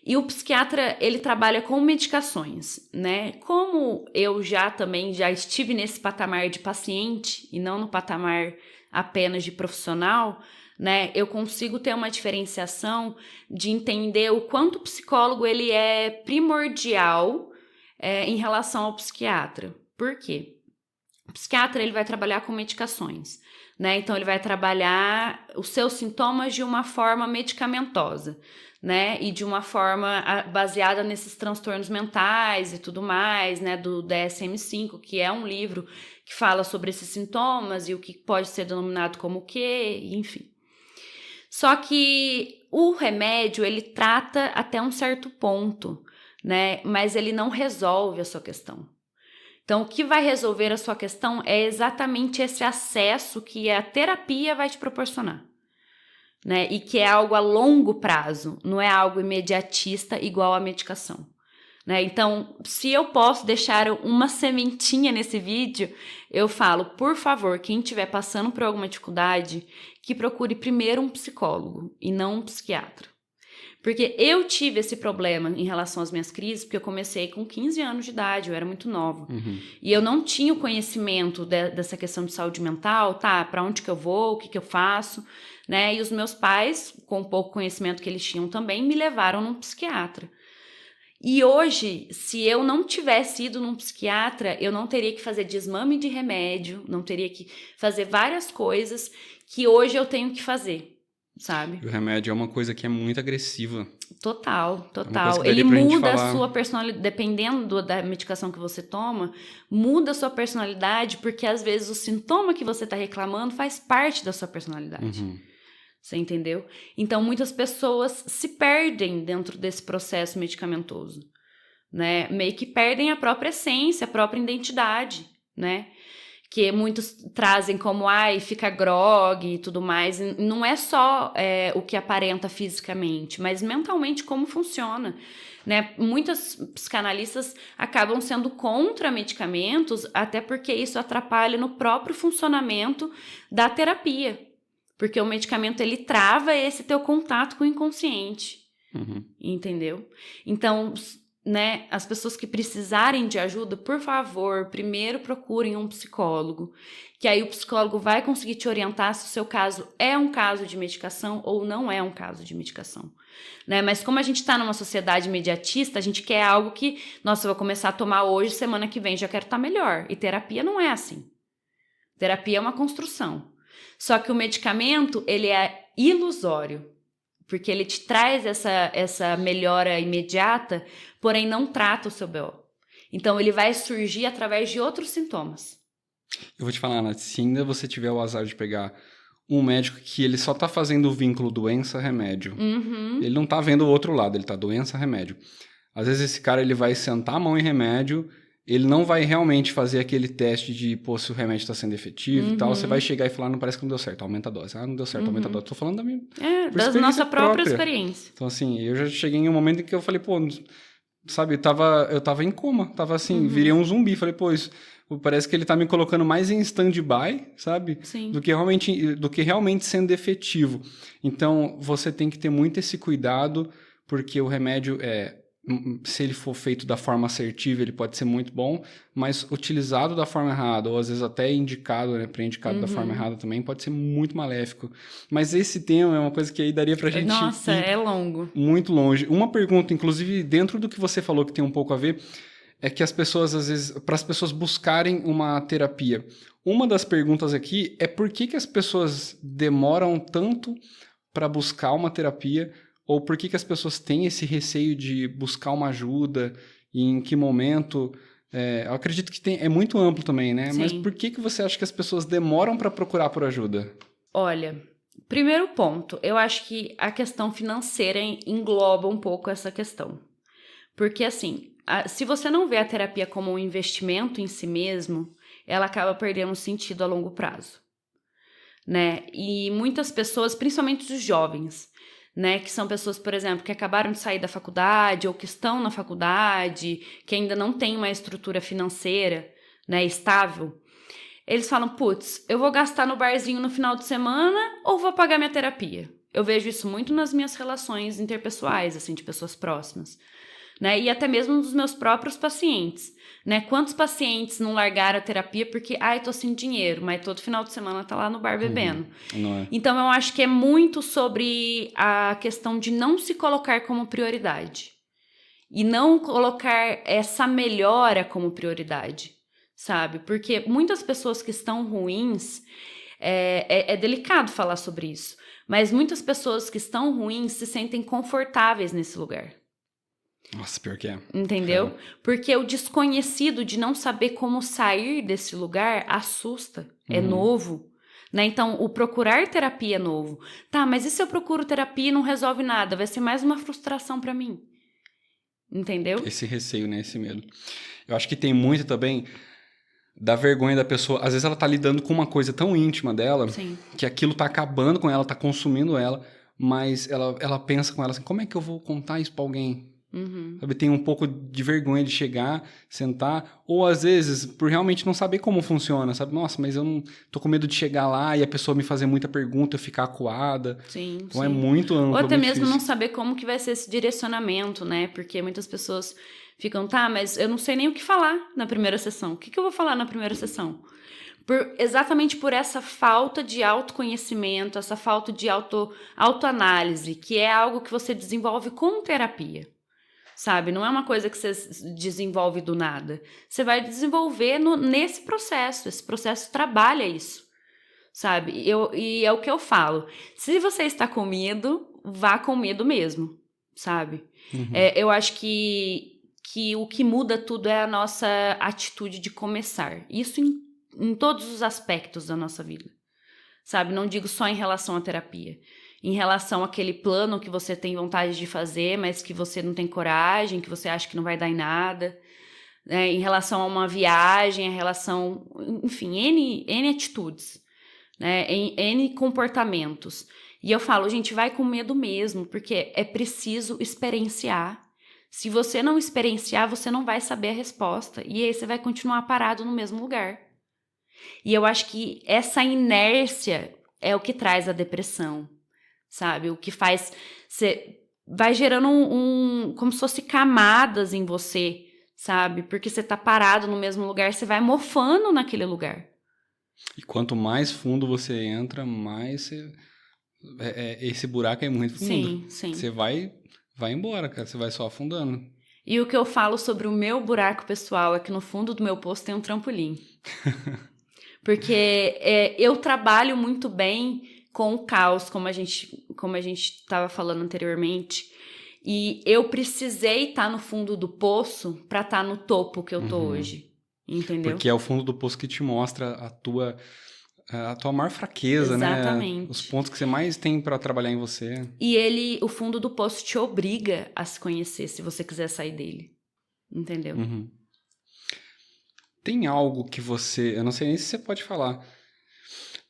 E o psiquiatra, ele trabalha com medicações, né? Como eu também já estive nesse patamar de paciente e não no patamar apenas de profissional, né? Eu consigo ter uma diferenciação de entender o quanto o psicólogo ele é primordial em relação ao psiquiatra. Por quê? O psiquiatra ele vai trabalhar com medicações, né? Então ele vai trabalhar os seus sintomas de uma forma medicamentosa, né? E de uma forma baseada nesses transtornos mentais e tudo mais, né? Do DSM-5, que é um livro que fala sobre esses sintomas e o que pode ser denominado como o quê, enfim. Só que o remédio, ele trata até um certo ponto, né? Mas ele não resolve a sua questão. Então, o que vai resolver a sua questão é exatamente esse acesso que a terapia vai te proporcionar, né? E que é algo a longo prazo, não é algo imediatista igual a medicação, né? Então, se eu posso deixar uma sementinha nesse vídeo, eu falo, por favor, quem estiver passando por alguma dificuldade, que procure primeiro um psicólogo e não um psiquiatra. Porque eu tive esse problema em relação às minhas crises, porque eu comecei com 15 anos de idade, eu era muito nova. E eu não tinha o conhecimento dessa questão de saúde mental, para onde que eu vou, o que eu faço, né? E os meus pais, com o pouco conhecimento que eles tinham também, me levaram num psiquiatra. E hoje, se eu não tivesse ido num psiquiatra, eu não teria que fazer desmame de remédio, não teria que fazer várias coisas que hoje eu tenho que fazer. Sabe?
O remédio é uma coisa que é muito agressiva.
Total.
É
ele muda a sua personalidade, dependendo da medicação que você toma, muda a sua personalidade, porque às vezes o sintoma que você está reclamando faz parte da sua personalidade. Você entendeu? Então, muitas pessoas se perdem dentro desse processo medicamentoso, né? Meio que perdem a própria essência, a própria identidade, né? Que muitos trazem como, fica grogue e tudo mais. Não é só o que aparenta fisicamente, mas mentalmente como funciona, né? Muitas psicanalistas acabam sendo contra medicamentos, até porque isso atrapalha no próprio funcionamento da terapia. Porque o medicamento, ele trava esse teu contato com o inconsciente, entendeu? Então, né, as pessoas que precisarem de ajuda, por favor, primeiro procurem um psicólogo, que aí o psicólogo vai conseguir te orientar se o seu caso é um caso de medicação ou não é um caso de medicação, né? Mas como a gente está numa sociedade imediatista, a gente quer algo que, nossa, eu vou começar a tomar hoje, semana que vem já quero estar melhor. E terapia não é assim. Terapia é uma construção. Só que o medicamento, ele é ilusório, porque ele te traz essa melhora imediata, porém não trata o seu BO. Então, ele vai surgir através de outros sintomas.
Eu vou te falar, Nath, se ainda você tiver o azar de pegar um médico que ele só tá fazendo o vínculo doença-remédio, ele não tá vendo o outro lado, ele tá doença-remédio. Às vezes esse cara ele vai sentar a mão em remédio, ele não vai realmente fazer aquele teste de, se o remédio está sendo efetivo e tal. Você vai chegar e falar, não, parece que não deu certo, aumenta a dose. Não deu certo, aumenta a dose. Tô falando da minha...
da nossa própria experiência.
Então, assim, eu já cheguei em um momento em que eu falei, sabe, eu tava em coma. Tava assim, virei um zumbi. Falei, isso parece que ele tá me colocando mais em stand-by, sabe?
Sim.
Do que realmente sendo efetivo. Então, você tem que ter muito esse cuidado, porque o remédio se ele for feito da forma assertiva, ele pode ser muito bom, mas utilizado da forma errada, ou às vezes até indicado, né, pré-indicado da forma errada também, pode ser muito maléfico. Mas esse tema é uma coisa que aí daria pra gente
Nossa, é longo.
Muito longe. Uma pergunta, inclusive, dentro do que você falou que tem um pouco a ver, é que as pessoas, às vezes, para as pessoas buscarem uma terapia, uma das perguntas aqui é por que as pessoas demoram tanto para buscar uma terapia, ou por que as pessoas têm esse receio de buscar uma ajuda e em que momento... eu acredito que é muito amplo também, né?
Sim.
Mas por que você acha que as pessoas demoram para procurar por ajuda?
Olha, primeiro ponto, eu acho que a questão financeira engloba um pouco essa questão. Porque, assim, se você não vê a terapia como um investimento em si mesmo, ela acaba perdendo sentido a longo prazo, né? E muitas pessoas, principalmente os jovens, né, que são pessoas, por exemplo, que acabaram de sair da faculdade ou que estão na faculdade, que ainda não têm uma estrutura financeira, né, estável, eles falam, putz, eu vou gastar no barzinho no final de semana ou vou pagar minha terapia? Eu vejo isso muito nas minhas relações interpessoais, assim, de pessoas próximas, né? E até mesmo dos meus próprios pacientes, né? Quantos pacientes não largaram a terapia porque, tô sem dinheiro, mas todo final de semana tá lá no bar bebendo.
Não é?
Então, eu acho que é muito sobre a questão de não se colocar como prioridade. E não colocar essa melhora como prioridade, sabe? Porque muitas pessoas que estão ruins, é delicado falar sobre isso, mas muitas pessoas que estão ruins se sentem confortáveis nesse lugar.
Nossa, pior que é.
Entendeu? Porque o desconhecido de não saber como sair desse lugar assusta, é novo. Né? Então, o procurar terapia é novo. Tá, mas e se eu procuro terapia e não resolve nada? Vai ser mais uma frustração pra mim. Entendeu?
Esse receio, né? Esse medo. Eu acho que tem muito também da vergonha da pessoa. Às vezes ela tá lidando com uma coisa tão íntima dela,
Sim.
que aquilo tá acabando com ela, tá consumindo ela, mas ela pensa com ela assim, como é que eu vou contar isso pra alguém? Sabe, tem um pouco de vergonha de chegar, sentar, ou às vezes por realmente não saber como funciona, sabe? Nossa, mas eu não tô com medo de chegar lá e a pessoa me fazer muita pergunta, eu ficar acuada.
Sim,
então
sim.
É muito amplo.
Ou até
muito
mesmo
difícil.
não saber como que vai ser esse direcionamento, né? Porque muitas pessoas ficam, tá, mas eu não sei nem o que falar na primeira sessão. O que eu vou falar na primeira sessão? Exatamente por essa falta de autoconhecimento, essa falta de autoanálise, que é algo que você desenvolve com terapia. Sabe? Não é uma coisa que você desenvolve do nada. Você vai desenvolver nesse processo. Esse processo trabalha isso. Sabe? E é o que eu falo. Se você está com medo, vá com medo mesmo. Sabe? Eu acho que o que muda tudo é a nossa atitude de começar. Isso em todos os aspectos da nossa vida. Sabe? Não digo só em relação à terapia. Em relação àquele plano que você tem vontade de fazer, mas que você não tem coragem, que você acha que não vai dar em nada. Em relação a uma viagem, em relação... Enfim, N atitudes. Né? N comportamentos. E eu falo, gente, vai com medo mesmo, porque é preciso experienciar. Se você não experienciar, você não vai saber a resposta. E aí você vai continuar parado no mesmo lugar. E eu acho que essa inércia é o que traz a depressão. Sabe? O que faz... Você vai gerando como se fosse camadas em você, sabe? Porque você tá parado no mesmo lugar, você vai mofando naquele lugar.
E quanto mais fundo você entra, mais você... esse buraco é muito fundo.
Sim, sim.
Você vai embora, cara. Você vai só afundando.
E o que eu falo sobre o meu buraco pessoal é que no fundo do meu poço tem um trampolim. Porque eu trabalho muito bem com o caos, como a gente estava falando anteriormente. E eu precisei estar no fundo do poço para estar no topo que eu tô hoje. Entendeu?
Porque é o fundo do poço que te mostra a tua maior fraqueza,
Exatamente.
né? Os pontos que você mais tem para trabalhar em você.
E o fundo do poço te obriga a se conhecer, se você quiser sair dele. Entendeu?
Tem algo que você... Eu não sei nem se você pode falar.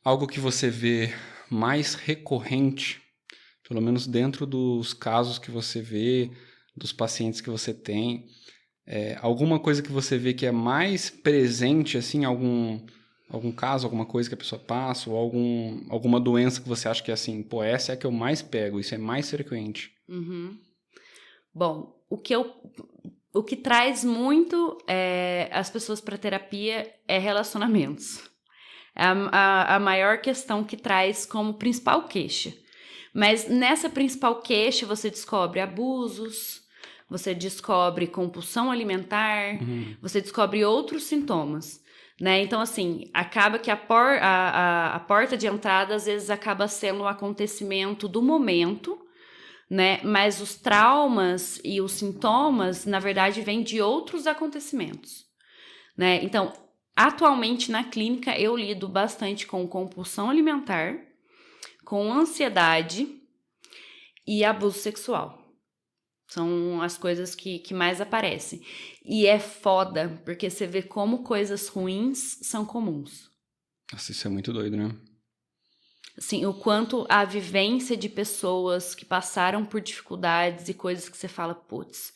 Algo que você vê mais recorrente, pelo menos dentro dos casos que você vê, dos pacientes que você tem, alguma coisa que você vê que é mais presente, assim, algum caso, alguma coisa que a pessoa passa, ou alguma doença que você acha que é assim, pô, essa é a que eu mais pego, isso é mais frequente.
Bom, o que traz muito as pessoas para terapia é relacionamentos. É a maior questão que traz como principal queixa. Mas nessa principal queixa você descobre abusos, você descobre compulsão alimentar, você descobre outros sintomas. Né? Então, assim, acaba que a porta de entrada às vezes acaba sendo o acontecimento do momento, né? Mas os traumas e os sintomas, na verdade, vêm de outros acontecimentos. Né? Então, atualmente na clínica eu lido bastante com compulsão alimentar, com ansiedade e abuso sexual. São as coisas que mais aparecem. E é foda, porque você vê como coisas ruins são comuns.
Nossa, isso é muito doido, né?
Assim, o quanto a vivência de pessoas que passaram por dificuldades e coisas que você fala, putz,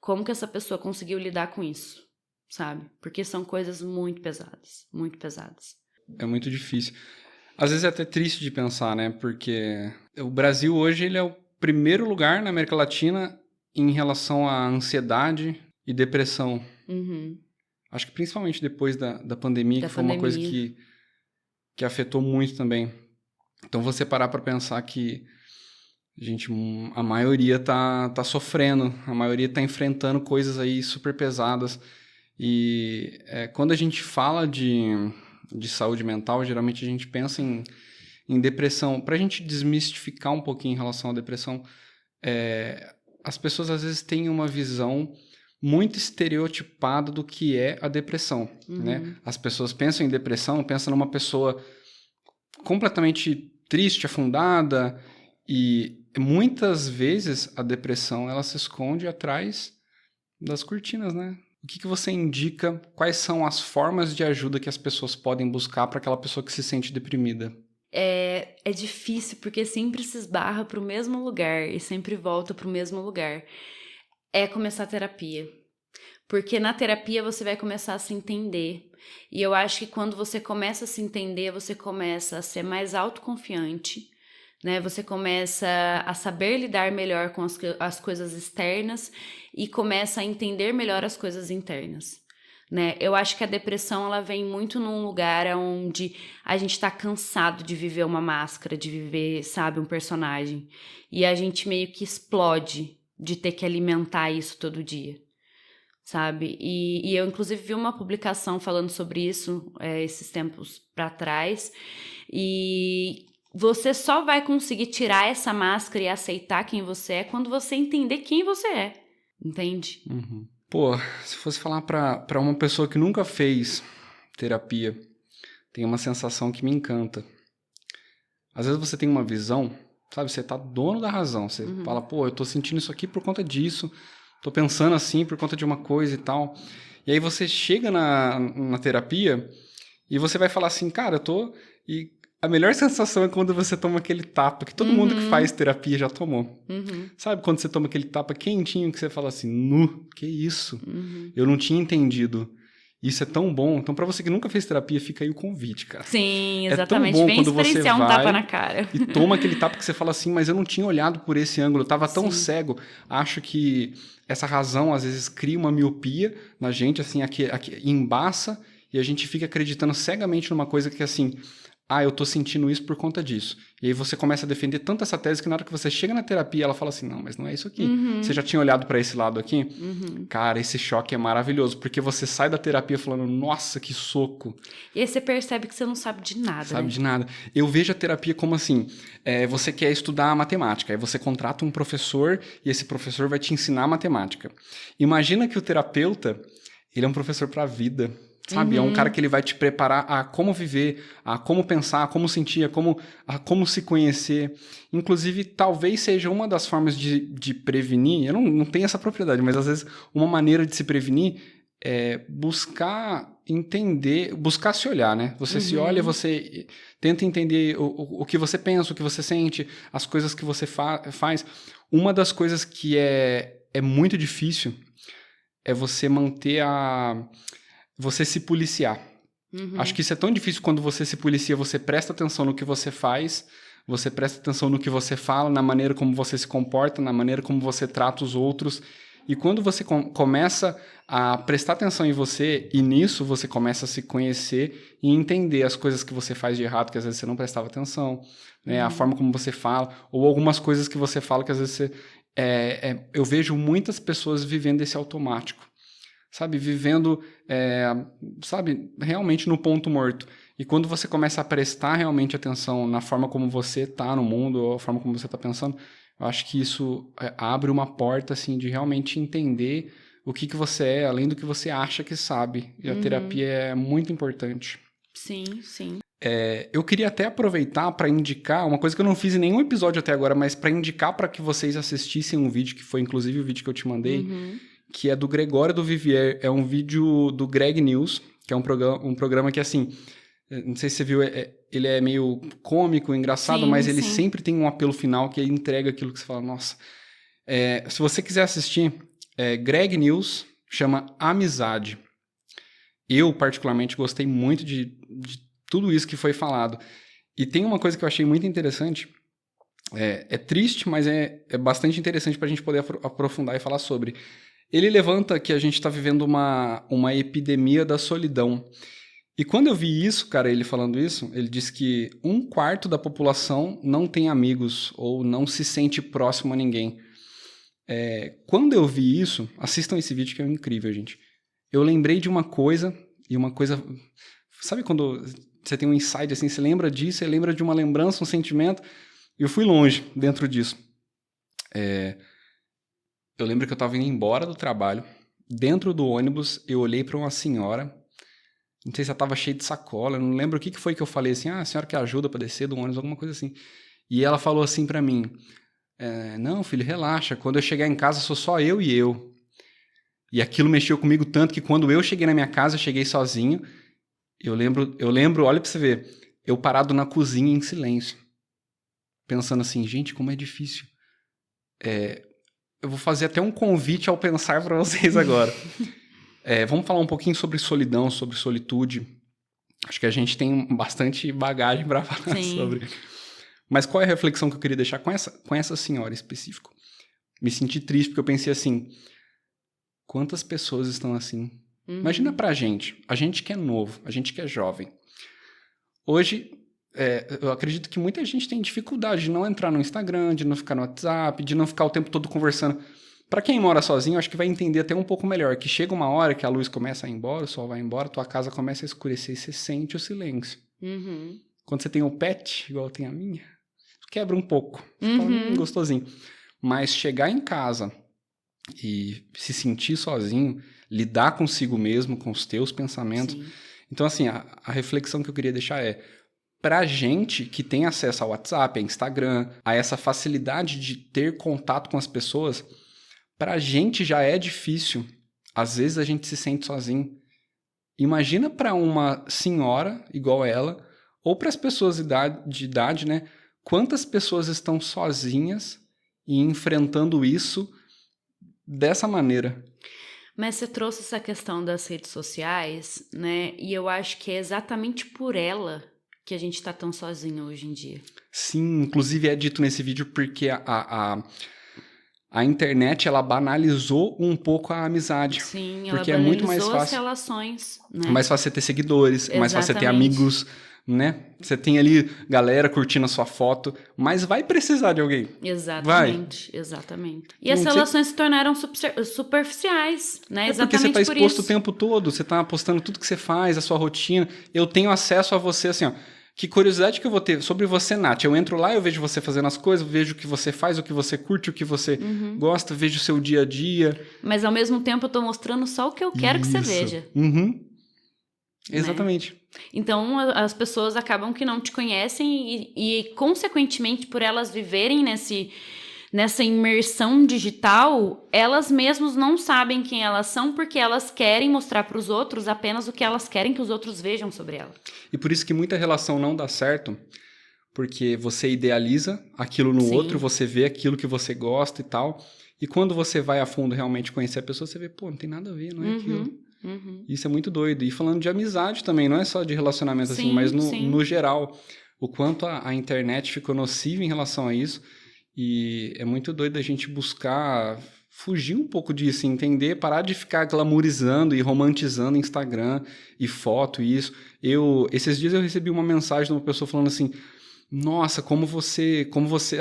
como que essa pessoa conseguiu lidar com isso, sabe? Porque são coisas muito pesadas, muito pesadas.
É muito difícil. Às vezes é até triste de pensar, né? Porque o Brasil hoje ele é o primeiro lugar na América Latina em relação à ansiedade e depressão.
Uhum.
Acho que principalmente depois da pandemia,
Da
que foi uma coisa
pandemia.
que afetou muito também. Então, você parar para pensar que, gente, a maioria tá sofrendo, a maioria tá enfrentando coisas aí super pesadas. E quando a gente fala de saúde mental, geralmente a gente pensa em depressão. Para a gente desmistificar um pouquinho em relação à depressão, as pessoas às vezes têm uma visão muito estereotipada do que é a depressão, né? As pessoas pensam em depressão, pensam numa pessoa completamente triste, afundada, e muitas vezes a depressão ela se esconde atrás das cortinas, né? O que você indica? Quais são as formas de ajuda que as pessoas podem buscar para aquela pessoa que se sente deprimida?
É difícil porque sempre se esbarra para o mesmo lugar e sempre volta para o mesmo lugar. É começar a terapia. Porque na terapia você vai começar a se entender. E eu acho que quando você começa a se entender, você começa a ser mais autoconfiante, né? Você começa a saber lidar melhor com as coisas externas e começa a entender melhor as coisas internas, né? Eu acho que a depressão, ela vem muito num lugar onde a gente tá cansado de viver uma máscara, de viver, sabe, um personagem. E a gente meio que explode de ter que alimentar isso todo dia. Sabe? E eu, inclusive, vi uma publicação falando sobre isso esses tempos para trás. E você só vai conseguir tirar essa máscara e aceitar quem você é quando você entender quem você é. Entende?
Uhum. Pô, se fosse falar pra uma pessoa que nunca fez terapia, tem uma sensação que me encanta. Às vezes você tem uma visão, sabe? Você tá dono da razão. Você fala, pô, eu tô sentindo isso aqui por conta disso. Tô pensando assim por conta de uma coisa e tal. E aí você chega na terapia e você vai falar assim, cara, eu tô... E a melhor sensação é quando você toma aquele tapa, que todo mundo que faz terapia já tomou. Sabe quando você toma aquele tapa quentinho que você fala assim, que isso? Eu não tinha entendido. Isso é tão bom. Então, pra você que nunca fez terapia, fica aí o convite, cara.
Sim, exatamente.
É tão bom
Vem
quando você
experienciar
vai
um tapa na cara.
e toma aquele tapa que você fala assim, mas eu não tinha olhado por esse ângulo, eu tava tão cego. Acho que essa razão, às vezes, cria uma miopia na gente, assim, aqui embaça, e a gente fica acreditando cegamente numa coisa que, assim, eu tô sentindo isso por conta disso. E aí você começa a defender tanto essa tese que na hora que você chega na terapia, ela fala assim, não, mas não é isso aqui. Você já tinha olhado pra esse lado aqui? Cara, esse choque é maravilhoso, porque você sai da terapia falando, nossa, que soco.
E aí você percebe que você não sabe de nada,
Sabe
né?
de nada. Eu vejo a terapia como assim, você quer estudar matemática, aí você contrata um professor e esse professor vai te ensinar matemática. Imagina que o terapeuta, ele é um professor pra vida. Sabe? É um cara que ele vai te preparar a como viver, a como pensar, a como sentir, a como se conhecer. Inclusive, talvez seja uma das formas de prevenir, eu não tenho essa propriedade, mas às vezes uma maneira de se prevenir é buscar entender, buscar se olhar, né? Você se olha, você tenta entender o que você pensa, o que você sente, as coisas que você faz. Uma das coisas que é muito difícil é você manter você se policiar. Acho que isso é tão difícil quando você se policia, você presta atenção no que você faz, você presta atenção no que você fala, na maneira como você se comporta, na maneira como você trata os outros. E quando você começa a prestar atenção em você, e nisso você começa a se conhecer e entender as coisas que você faz de errado, que às vezes você não prestava atenção, né? A forma como você fala, ou algumas coisas que você fala que às vezes você... eu vejo muitas pessoas vivendo esse automático. Sabe, vivendo, sabe, realmente no ponto morto. E quando você começa a prestar realmente atenção na forma como você está no mundo, ou a forma como você está pensando, eu acho que isso abre uma porta, assim, de realmente entender o que você é, além do que você acha que sabe. E a terapia é muito importante.
Sim, sim.
Eu queria até aproveitar para indicar uma coisa que eu não fiz em nenhum episódio até agora, mas para indicar para que vocês assistissem um vídeo, que foi inclusive o vídeo que eu te mandei, que é do Gregório do Vivier. É um vídeo do Greg News, que é um programa que, assim, não sei se você viu, ele é meio cômico, engraçado, sim, mas ele sempre tem um apelo final que ele entrega aquilo que você fala, nossa. Se você quiser assistir, Greg News, chama Amizade. Eu, particularmente, gostei muito de tudo isso que foi falado. E tem uma coisa que eu achei muito interessante, é triste, mas é bastante interessante para a gente poder aprofundar e falar sobre. Ele levanta que a gente está vivendo uma epidemia da solidão. E quando eu vi isso, cara, ele falando isso, ele disse que 1/4 da população não tem amigos ou não se sente próximo a ninguém. Quando eu vi isso, assistam esse vídeo que é incrível, gente. Eu lembrei de uma coisa, e uma coisa... Sabe quando você tem um insight assim, você lembra disso, você lembra de uma lembrança, um sentimento, e eu fui longe dentro disso. Eu lembro que eu estava indo embora do trabalho, dentro do ônibus, eu olhei para uma senhora, não sei se ela estava cheia de sacola, não lembro o que foi que eu falei assim, a senhora quer ajuda para descer do ônibus, alguma coisa assim. E ela falou assim para mim, não, filho, relaxa, quando eu chegar em casa sou só eu e eu. E aquilo mexeu comigo tanto que quando eu cheguei na minha casa, eu cheguei sozinho, eu lembro, olha pra você ver, eu parado na cozinha em silêncio, pensando assim, gente, como é difícil. Eu vou fazer até um convite ao pensar para vocês agora. Vamos falar um pouquinho sobre solidão, sobre solitude. Acho que a gente tem bastante bagagem para falar sobre. Mas qual é a reflexão que eu queria deixar com essa senhora em específico? Me senti triste porque eu pensei assim, quantas pessoas estão assim? Imagina pra gente, a gente que é novo, a gente que é jovem. Hoje, eu acredito que muita gente tem dificuldade de não entrar no Instagram, de não ficar no WhatsApp, de não ficar o tempo todo conversando. Pra quem mora sozinho, acho que vai entender até um pouco melhor, que chega uma hora que a luz começa a ir embora, o sol vai embora, tua casa começa a escurecer e você sente o silêncio. Quando você tem um pet, igual tem a minha, quebra um pouco. Você fala, gostosinho. Mas chegar em casa e se sentir sozinho, lidar consigo mesmo, com os teus pensamentos. Sim. Então, assim, a reflexão que eu queria deixar pra gente que tem acesso ao WhatsApp, a Instagram, a essa facilidade de ter contato com as pessoas, pra gente já é difícil. Às vezes a gente se sente sozinho. Imagina pra uma senhora igual ela, ou para as pessoas de idade, né? Quantas pessoas estão sozinhas e enfrentando isso dessa maneira?
Mas você trouxe essa questão das redes sociais, né? E eu acho que é exatamente por ela que a gente tá tão sozinho hoje em dia.
Sim, inclusive é dito nesse vídeo porque a internet, ela banalizou um pouco a amizade.
Sim,
porque
ela banalizou
é muito mais fácil,
as relações, né?
É mais fácil você ter seguidores, é mais fácil você ter amigos, né? Você tem ali galera curtindo a sua foto, mas vai precisar de alguém.
Exatamente, exatamente. E as relações se tornaram superficiais, né? Exatamente
porque você tá exposto
isso.
O tempo todo, você tá postando tudo que você faz, a sua rotina. Eu tenho acesso a você, assim, ó. Que curiosidade que eu vou ter sobre você, Nath. Eu entro lá, eu vejo você fazendo as coisas, vejo o que você faz, o que você curte, o que você gosta, vejo o seu dia a dia.
Mas ao mesmo tempo eu tô mostrando só o que eu quero que você veja.
Exatamente.
Né? Então as pessoas acabam que não te conhecem e consequentemente, por elas viverem nessa imersão digital, elas mesmas não sabem quem elas são porque elas querem mostrar para os outros apenas o que elas querem que os outros vejam sobre ela.
E por isso que muita relação não dá certo, porque você idealiza aquilo no outro, você vê aquilo que você gosta e tal, e quando você vai a fundo realmente conhecer a pessoa, você vê, pô, não tem nada a ver, não é aquilo. Isso é muito doido. E falando de amizade também, não é só de relacionamento assim, mas no geral, o quanto a internet ficou nociva em relação a isso. E é muito doido a gente buscar fugir um pouco disso, entender, parar de ficar glamourizando e romantizando Instagram e foto e isso. Esses dias eu recebi uma mensagem de uma pessoa falando assim, nossa, como você,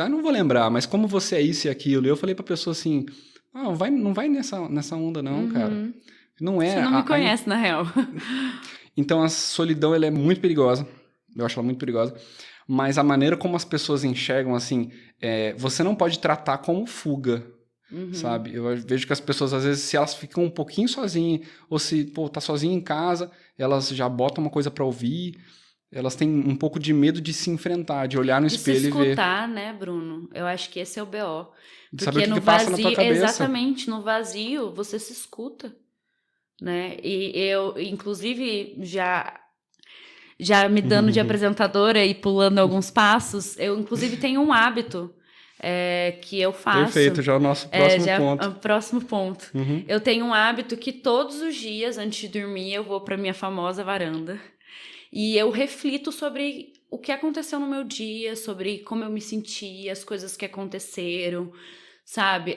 não vou lembrar, mas como você é isso e aquilo. E eu falei pra pessoa assim, não vai nessa onda não, cara. Não é.
Você não me conhece, na real.
Então a solidão, ela é muito perigosa. Eu acho ela muito perigosa. Mas a maneira como as pessoas enxergam, assim, você não pode tratar como fuga, sabe? Eu vejo que as pessoas, às vezes, se elas ficam um pouquinho sozinhas, ou se, tá sozinha em casa, elas já botam uma coisa pra ouvir. elas têm um pouco de medo de se enfrentar, de olhar no espelho e ver.
De se escutar, né, Bruno? Eu acho que esse é o BO.
De saber o que passa na tua cabeça.
Exatamente, no vazio, você se escuta, né? E eu, inclusive, já me dando de apresentadora e pulando alguns passos, eu, inclusive, tenho um hábito que eu faço.
Perfeito, já é o nosso próximo ponto.
É o próximo ponto. Eu tenho um hábito que todos os dias, antes de dormir, eu vou para minha famosa varanda e eu reflito sobre o que aconteceu no meu dia, sobre como eu me senti, as coisas que aconteceram, sabe?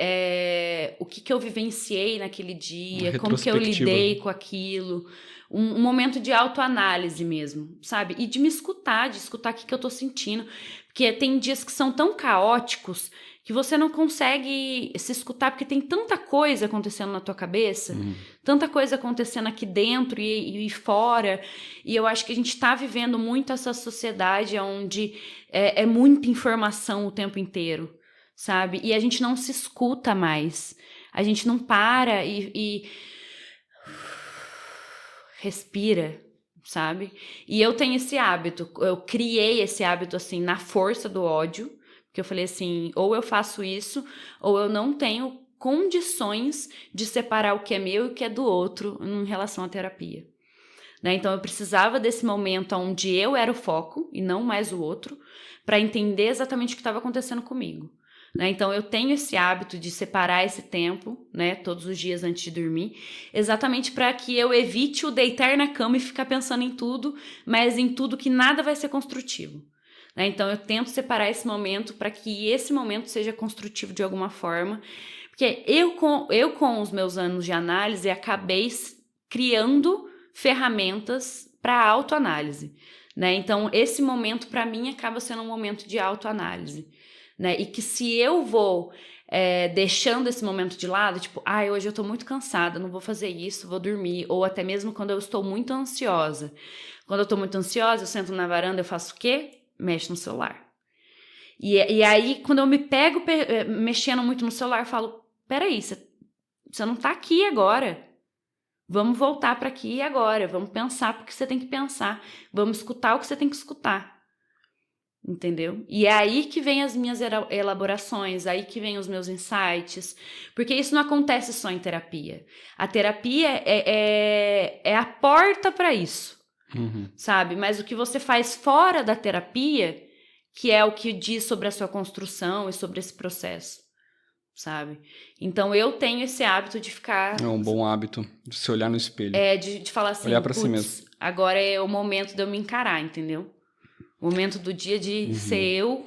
O que eu vivenciei naquele dia, como que eu lidei com aquilo. Um momento de autoanálise mesmo, sabe? E de me escutar, de escutar o que eu tô sentindo. Porque tem dias que são tão caóticos que você não consegue se escutar, porque tem tanta coisa acontecendo na tua cabeça, tanta coisa acontecendo aqui dentro e fora. E eu acho que a gente tá vivendo muito essa sociedade onde é muita informação o tempo inteiro, sabe? E a gente não se escuta mais. A gente não para e respira, sabe? E eu tenho esse hábito, eu criei esse hábito, assim, na força do ódio, porque eu falei assim, ou eu faço isso, ou eu não tenho condições de separar o que é meu e o que é do outro em relação à terapia. Né? Então, eu precisava desse momento onde eu era o foco e não mais o outro, para entender exatamente o que estava acontecendo comigo. Né? Então, eu tenho esse hábito de separar esse tempo, né, todos os dias antes de dormir, exatamente para que eu evite o deitar na cama e ficar pensando em tudo, mas em tudo que nada vai ser construtivo. Né? Então, eu tento separar esse momento para que esse momento seja construtivo de alguma forma, porque eu com os meus anos de análise, acabei criando ferramentas para autoanálise. Né? Então, esse momento, para mim, acaba sendo um momento de autoanálise. Né? E que se eu vou deixando esse momento de lado, tipo, hoje eu tô muito cansada, não vou fazer isso, vou dormir, ou até mesmo quando eu estou muito ansiosa. Quando eu tô muito ansiosa, eu sento na varanda, eu faço o quê? Mexo no celular. E aí, quando eu me pego mexendo muito no celular, eu falo, peraí, você não tá aqui agora. Vamos voltar para aqui e agora, vamos pensar porque você tem que pensar, vamos escutar o que você tem que escutar. Entendeu? E é aí que vem as minhas elaborações, aí que vem os meus insights, porque isso não acontece só em terapia. A terapia é a porta para isso, sabe? Mas o que você faz fora da terapia, que é o que diz sobre a sua construção e sobre esse processo, sabe? Então, eu tenho esse hábito de ficar...
É um bom hábito, de se olhar no espelho.
De falar assim,
olhar pra si mesmo.
Agora é o momento de eu me encarar, entendeu? O momento do dia de ser eu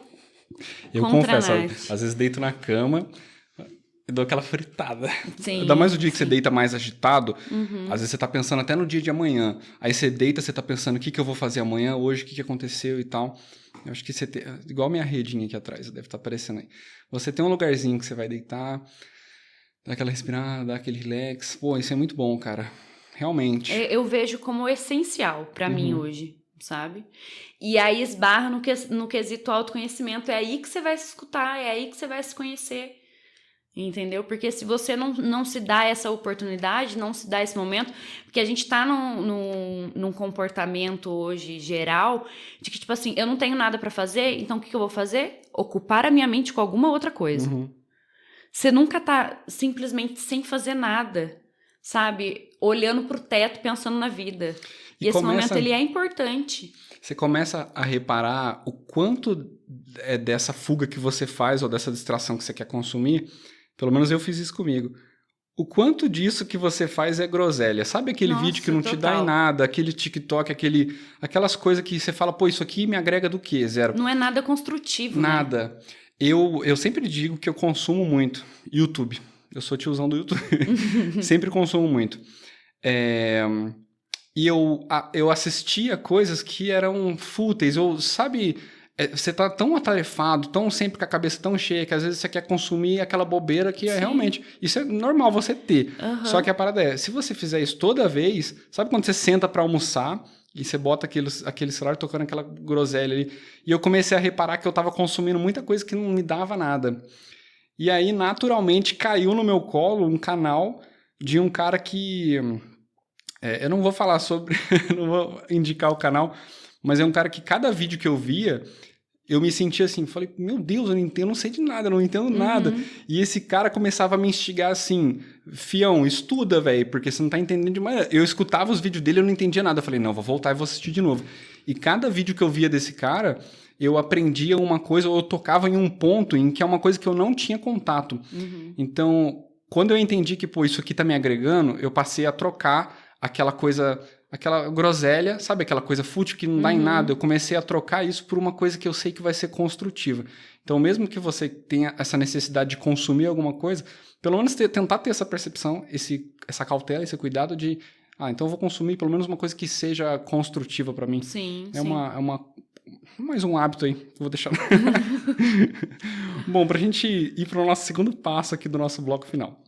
contra
confesso,
a Nath.
Às vezes deito na cama e dou aquela fritada.
Sim,
ainda mais o dia que você deita mais agitado, às vezes você tá pensando até no dia de amanhã. Aí você deita, você tá pensando o que eu vou fazer amanhã, hoje, o que aconteceu e tal. Eu acho que você tem... Igual a minha redinha aqui atrás, deve estar aparecendo aí. Você tem um lugarzinho que você vai deitar, dá aquela respirada, dá aquele relax. Pô, isso é muito bom, cara. Realmente.
Eu vejo como essencial pra mim hoje, sabe? E aí esbarra no quesito autoconhecimento. É aí que você vai se escutar, é aí que você vai se conhecer. Entendeu? Porque se você não se dá essa oportunidade, não se dá esse momento, porque a gente tá num comportamento hoje geral de que, tipo assim, eu não tenho nada pra fazer, então o que eu vou fazer? Ocupar a minha mente com alguma outra coisa. Você nunca tá simplesmente sem fazer nada, sabe? Olhando pro teto, pensando na vida. E esse momento, ele é importante.
Você começa a reparar o quanto dessa fuga que você faz ou dessa distração que você quer consumir, pelo menos eu fiz isso comigo, o quanto disso que você faz é groselha. Sabe aquele vídeo que não te dá em nada, aquele TikTok, aquelas coisas que você fala, pô, isso aqui me agrega do quê? Zero.
Não é nada construtivo,
nada. Né? Eu sempre digo que eu consumo muito YouTube. Eu sou tiozão do YouTube. Sempre consumo muito. E eu assistia coisas que eram fúteis, ou sabe, você tá tão atarefado, tão sempre com a cabeça tão cheia, que às vezes você quer consumir aquela bobeira que é realmente, isso é normal você ter. Só que a parada é, se você fizer isso toda vez, sabe quando você senta pra almoçar e você bota aquele celular tocando aquela groselha ali, e eu comecei a reparar que eu tava consumindo muita coisa que não me dava nada. E aí, naturalmente, caiu no meu colo um canal de um cara que... eu não vou falar sobre... não vou indicar o canal, Mas é um cara que cada vídeo que eu via, eu me sentia assim, falei, meu Deus, eu não sei de nada, eu não entendo nada. E esse cara começava a me instigar assim, fião, estuda, velho, porque você não tá entendendo demais. Eu escutava os vídeos dele e eu não entendia nada. Eu falei, não, vou voltar e vou assistir de novo. E cada vídeo que eu via desse cara, eu aprendia uma coisa, ou eu tocava em um ponto em que é uma coisa que eu não tinha contato. Então, quando eu entendi que, pô, isso aqui tá me agregando, eu passei a trocar aquela coisa, aquela groselha, sabe? Aquela coisa fútil que não dá em nada. Eu comecei a trocar isso por uma coisa que eu sei que vai ser construtiva. Então, mesmo que você tenha essa necessidade de consumir alguma coisa, pelo menos tentar ter essa percepção, essa cautela, esse cuidado de... então eu vou consumir pelo menos uma coisa que seja construtiva para mim.
Sim,
Mais um hábito aí, vou deixar. Bom, pra gente ir para o nosso segundo passo aqui do nosso bloco final.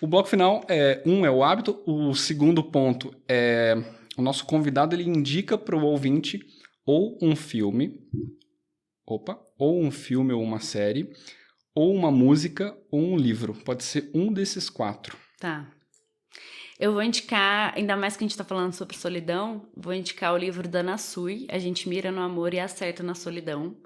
O bloco final é o hábito, o segundo ponto é o nosso convidado, ele indica para o ouvinte ou um filme, ou uma série, ou uma música, ou um livro. Pode ser um desses 4.
Tá. Eu vou indicar, ainda mais que a gente tá falando sobre solidão, vou indicar o livro da Ana Sui, A Gente Mira no Amor e Acerta na Solidão.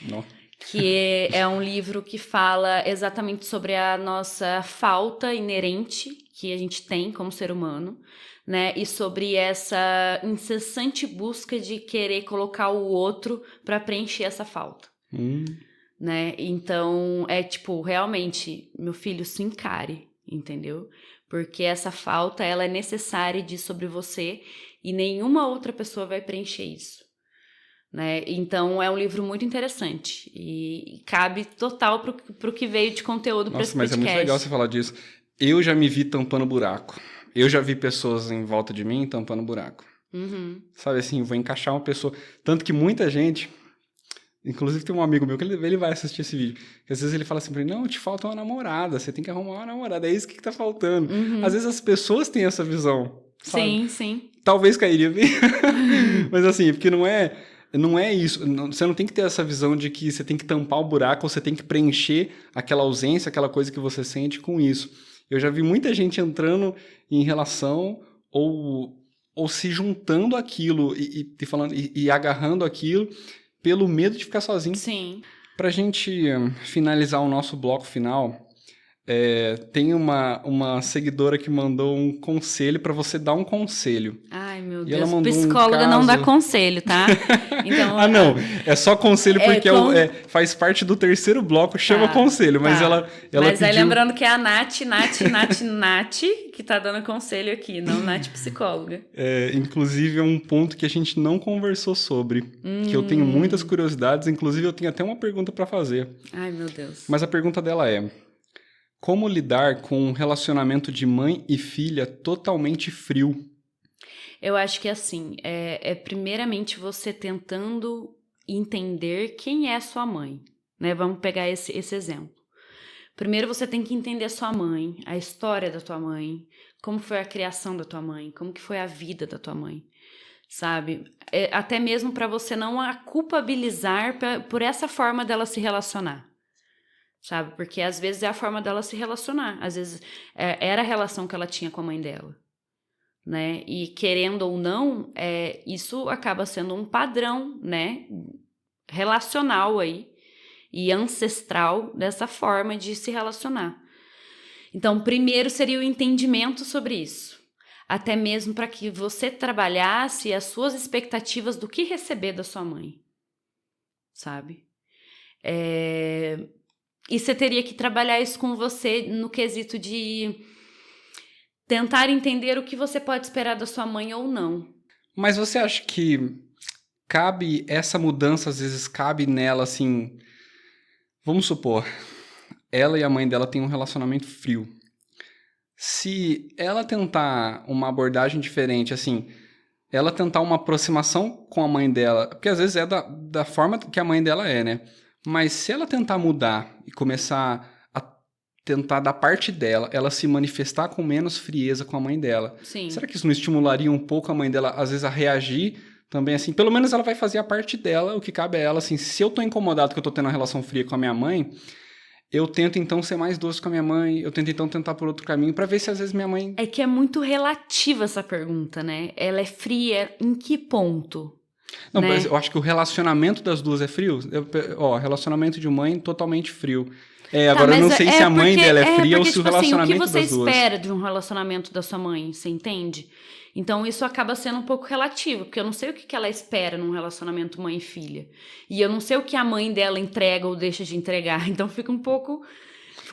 Nossa.
Que é um livro que fala exatamente sobre a nossa falta inerente que a gente tem como ser humano, né? E sobre essa incessante busca de querer colocar o outro para preencher essa falta. Né? Então, é tipo, realmente, meu filho, se encare, entendeu? Porque essa falta, ela é necessária de sobre você e nenhuma outra pessoa vai preencher isso. Né? Então, é um livro muito interessante e cabe total pro que veio de conteúdo para esse podcast.
Nossa, mas é muito legal você falar disso. Eu já me vi tampando buraco. Eu já vi pessoas em volta de mim tampando buraco. Sabe assim, vou encaixar uma pessoa... Tanto que muita gente... Inclusive tem um amigo meu que ele vai assistir esse vídeo. Que às vezes ele fala assim pra mim, não, te falta uma namorada, você tem que arrumar uma namorada, é isso que tá faltando. Às vezes as pessoas têm essa visão, sabe?
Sim.
Talvez cairia bem. Mas assim, porque não é isso. Você não tem que ter essa visão de que você tem que tampar o buraco ou você tem que preencher aquela ausência, aquela coisa que você sente com isso. Eu já vi muita gente entrando em relação ou se juntando àquilo e agarrando aquilo pelo medo de ficar sozinho.
Sim.
Pra gente finalizar o nosso bloco final, tem uma seguidora que mandou um conselho pra você dar um conselho.
Ai, meu
E
Deus,
ela mandou
psicóloga não dá conselho, tá? Então,
não, é só conselho porque faz parte do terceiro bloco, chama conselho, mas ela
Mas aí
pediu...
lembrando que é a Nath, que tá dando conselho aqui, não Nath psicóloga.
Inclusive é um ponto que a gente não conversou sobre, que eu tenho muitas curiosidades, inclusive eu tenho até uma pergunta pra fazer.
Ai, meu Deus.
Mas a pergunta dela é: como lidar com um relacionamento de mãe e filha totalmente frio?
Eu acho que assim, primeiramente você tentando entender quem é sua mãe, né? Vamos pegar esse exemplo. Primeiro você tem que entender a sua mãe, a história da tua mãe, como foi a criação da tua mãe, como que foi a vida da tua mãe, sabe? Até mesmo para você não a culpabilizar por essa forma dela se relacionar. Sabe? Porque às vezes é a forma dela se relacionar. Às vezes era a relação que ela tinha com a mãe dela. Né? E querendo ou não, isso acaba sendo um padrão, né? Relacional aí. E ancestral dessa forma de se relacionar. Então, primeiro seria o entendimento sobre isso. Até mesmo para que você trabalhasse as suas expectativas do que receber da sua mãe. Sabe? E você teria que trabalhar isso com você no quesito de tentar entender o que você pode esperar da sua mãe ou não.
Mas você acha que cabe essa mudança, às vezes cabe nela, assim... Vamos supor, ela e a mãe dela têm um relacionamento frio. Se ela tentar uma abordagem diferente, assim... Ela tentar uma aproximação com a mãe dela... Porque às vezes é da forma que a mãe dela é, né? Mas se ela tentar mudar e começar a tentar da parte dela, ela se manifestar com menos frieza com a mãe dela.
Sim.
Será que isso não estimularia um pouco a mãe dela, às vezes, a reagir também assim? Pelo menos ela vai fazer a parte dela, o que cabe a ela, assim. Se eu tô incomodado que eu tô tendo uma relação fria com a minha mãe, eu tento então ser mais doce com a minha mãe, eu tento então tentar por outro caminho pra ver se às vezes minha mãe...
É que é muito relativa essa pergunta, né? Ela é fria em que ponto?
Não,
né?
mas eu acho que o relacionamento das duas é frio. Relacionamento de mãe totalmente frio. Agora eu
Mas
não sei se a mãe dela é fria ou se o
tipo assim, o que
relacionamento
você
das duas.
espera de um relacionamento da sua mãe, você entende? Então isso acaba sendo um pouco relativo, porque eu não sei o que ela espera num relacionamento mãe e filha. E eu não sei o que a mãe dela entrega ou deixa de entregar. Então fica um pouco...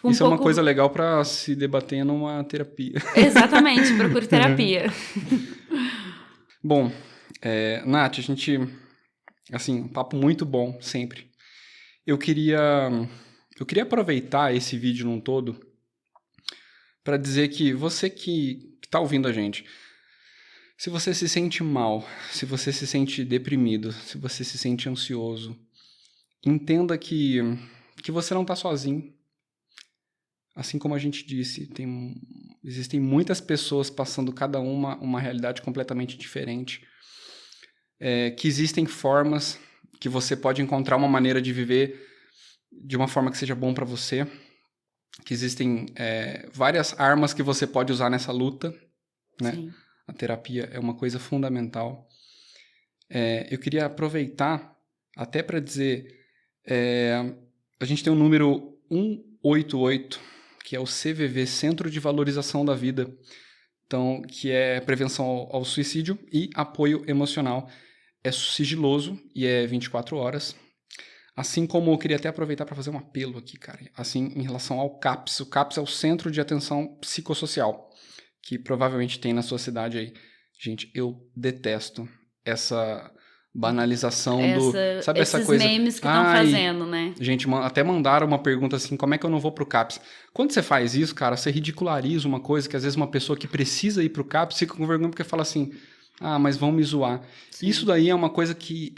Isso é uma coisa legal pra se debater numa terapia.
Exatamente, procure terapia.
Bom, Nath, a gente... Assim, um papo muito bom, sempre. Eu queria aproveitar esse vídeo num todo para dizer que você que está ouvindo a gente, se você se sente mal, se você se sente deprimido, se você se sente ansioso, entenda que você não está sozinho. Assim como a gente disse, existem muitas pessoas passando cada uma realidade completamente diferente. Que existem formas que você pode encontrar uma maneira de viver de uma forma que seja bom para você. Que existem várias armas que você pode usar nessa luta, né?
Sim.
A terapia é uma coisa fundamental. Eu queria aproveitar até para dizer, a gente tem o número 188, que é o CVV, Centro de Valorização da Vida, então, que é prevenção ao suicídio e apoio emocional. É sigiloso e é 24 horas. Assim como eu queria até aproveitar para fazer um apelo aqui, cara. Assim, em relação ao CAPS. O CAPS é o Centro de Atenção Psicossocial, que provavelmente tem na sua cidade aí. Gente, eu detesto essa banalização sabe essa
esses
coisa?
memes que estão fazendo, né?
Gente, até mandaram uma pergunta assim, como é que eu não vou pro CAPS? Quando você faz isso, cara, você ridiculariza uma coisa que às vezes uma pessoa que precisa ir pro CAPS fica com vergonha porque fala assim, mas vão me zoar. Sim. Isso daí é uma coisa que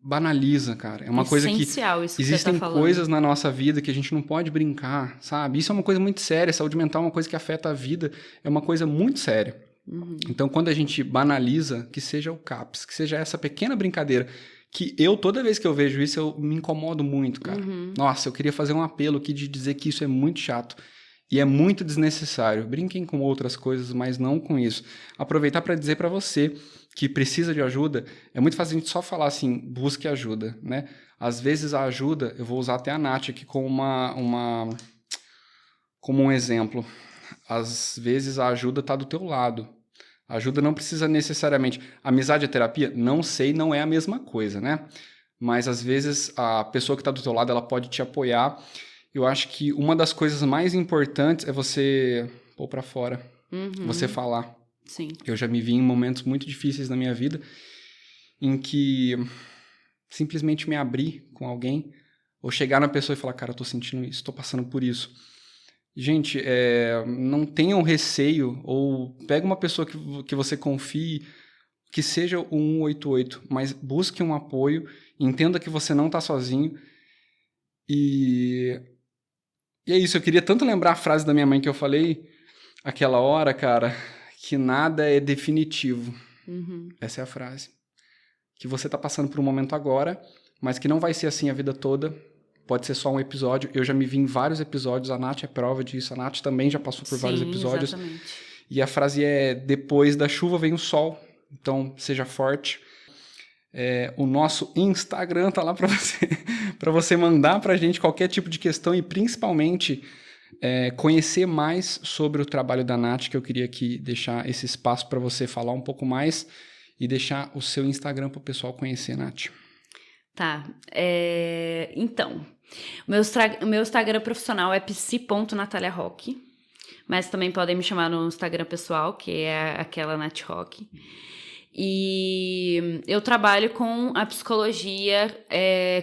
banaliza, cara. É uma coisa que
isso que
existem
você tá falando.
coisas na nossa vida que a gente não pode brincar, sabe? Isso é uma coisa muito séria. Saúde mental é uma coisa que afeta a vida, é uma coisa muito séria. Uhum. Então, quando a gente banaliza, que seja o CAPS, que seja essa pequena brincadeira, que toda vez que eu vejo isso, eu me incomodo muito, cara. Uhum. Nossa, eu queria fazer um apelo aqui de dizer que isso é muito chato. E é muito desnecessário. Brinquem com outras coisas, mas não com isso. Aproveitar para dizer para você que precisa de ajuda, é muito fácil a gente só falar assim, busque ajuda, né? Às vezes a ajuda, eu vou usar até a Nath aqui como como um exemplo. Às vezes a ajuda está do teu lado. A ajuda não precisa necessariamente... Amizade e terapia, não sei, não é a mesma coisa, né? Mas às vezes a pessoa que está do teu lado, ela pode te apoiar. Eu acho que uma das coisas mais importantes é você pôr para fora, você falar.
Sim.
Eu já me vi em momentos muito difíceis na minha vida em que simplesmente me abrir com alguém ou chegar na pessoa e falar, cara, eu tô sentindo isso, tô passando por isso. Gente, não tenham receio ou pega uma pessoa que você confie, que seja o 188, mas busque um apoio, entenda que você não tá sozinho e é isso. Eu queria tanto lembrar a frase da minha mãe que eu falei aquela hora, cara, que nada é definitivo. Essa é a frase. Que você tá passando por um momento agora, mas que não vai ser assim a vida toda. Pode ser só um episódio. Eu já me vi em vários episódios. A Nath é prova disso. A Nath também já passou por vários episódios.
Exatamente.
E a frase é, depois da chuva vem o sol. Então, seja forte. O nosso Instagram tá lá para você mandar pra gente qualquer tipo de questão e principalmente conhecer mais sobre o trabalho da Nath, que eu queria aqui deixar esse espaço para você falar um pouco mais e deixar o seu Instagram para o pessoal conhecer, Nath.
Tá. Então, o meu Instagram profissional é psi.nataliarock, mas também podem me chamar no Instagram pessoal, que é aquela Nath Rock. E eu trabalho com a psicologia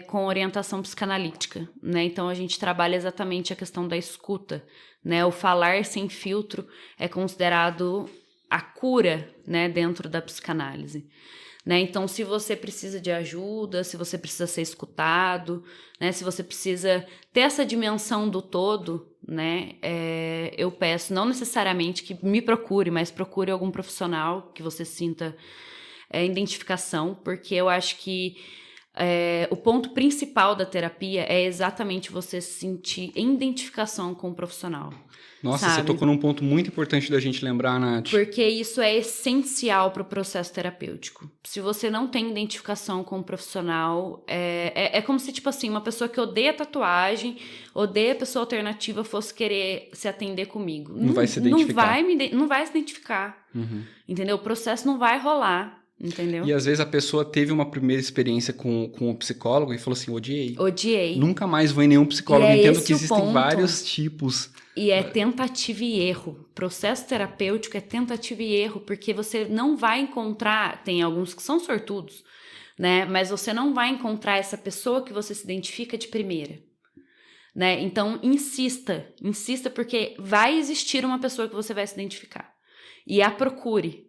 com orientação psicanalítica, né? Então a gente trabalha exatamente a questão da escuta, né? O falar sem filtro é considerado a cura, né, dentro da psicanálise. Né? Então, se você precisa de ajuda, se você precisa ser escutado, né? Se você precisa ter essa dimensão do todo, né? Eu peço, não necessariamente que me procure, mas procure algum profissional que você sinta identificação, porque eu acho que O ponto principal da terapia é exatamente você sentir identificação com o profissional.
Nossa,
sabe?
você tocou num ponto muito importante da gente lembrar, Nath.
Porque isso é essencial para o processo terapêutico. Se você não tem identificação com o profissional, é como se, tipo assim, uma pessoa que odeia tatuagem, odeia pessoa alternativa, fosse querer se atender comigo.
Não vai se identificar.
Não vai se identificar. Entendeu? O processo não vai rolar. Entendeu?
E às vezes a pessoa teve uma primeira experiência com o psicólogo e falou assim, odiei. Nunca mais vou em nenhum psicólogo. Entendo que existem vários tipos.
E é tentativa e erro. Processo terapêutico é tentativa e erro, porque você não vai encontrar, tem alguns que são sortudos, né? Mas você não vai encontrar essa pessoa que você se identifica de primeira. Né? Então, insista porque vai existir uma pessoa que você vai se identificar. E a procure.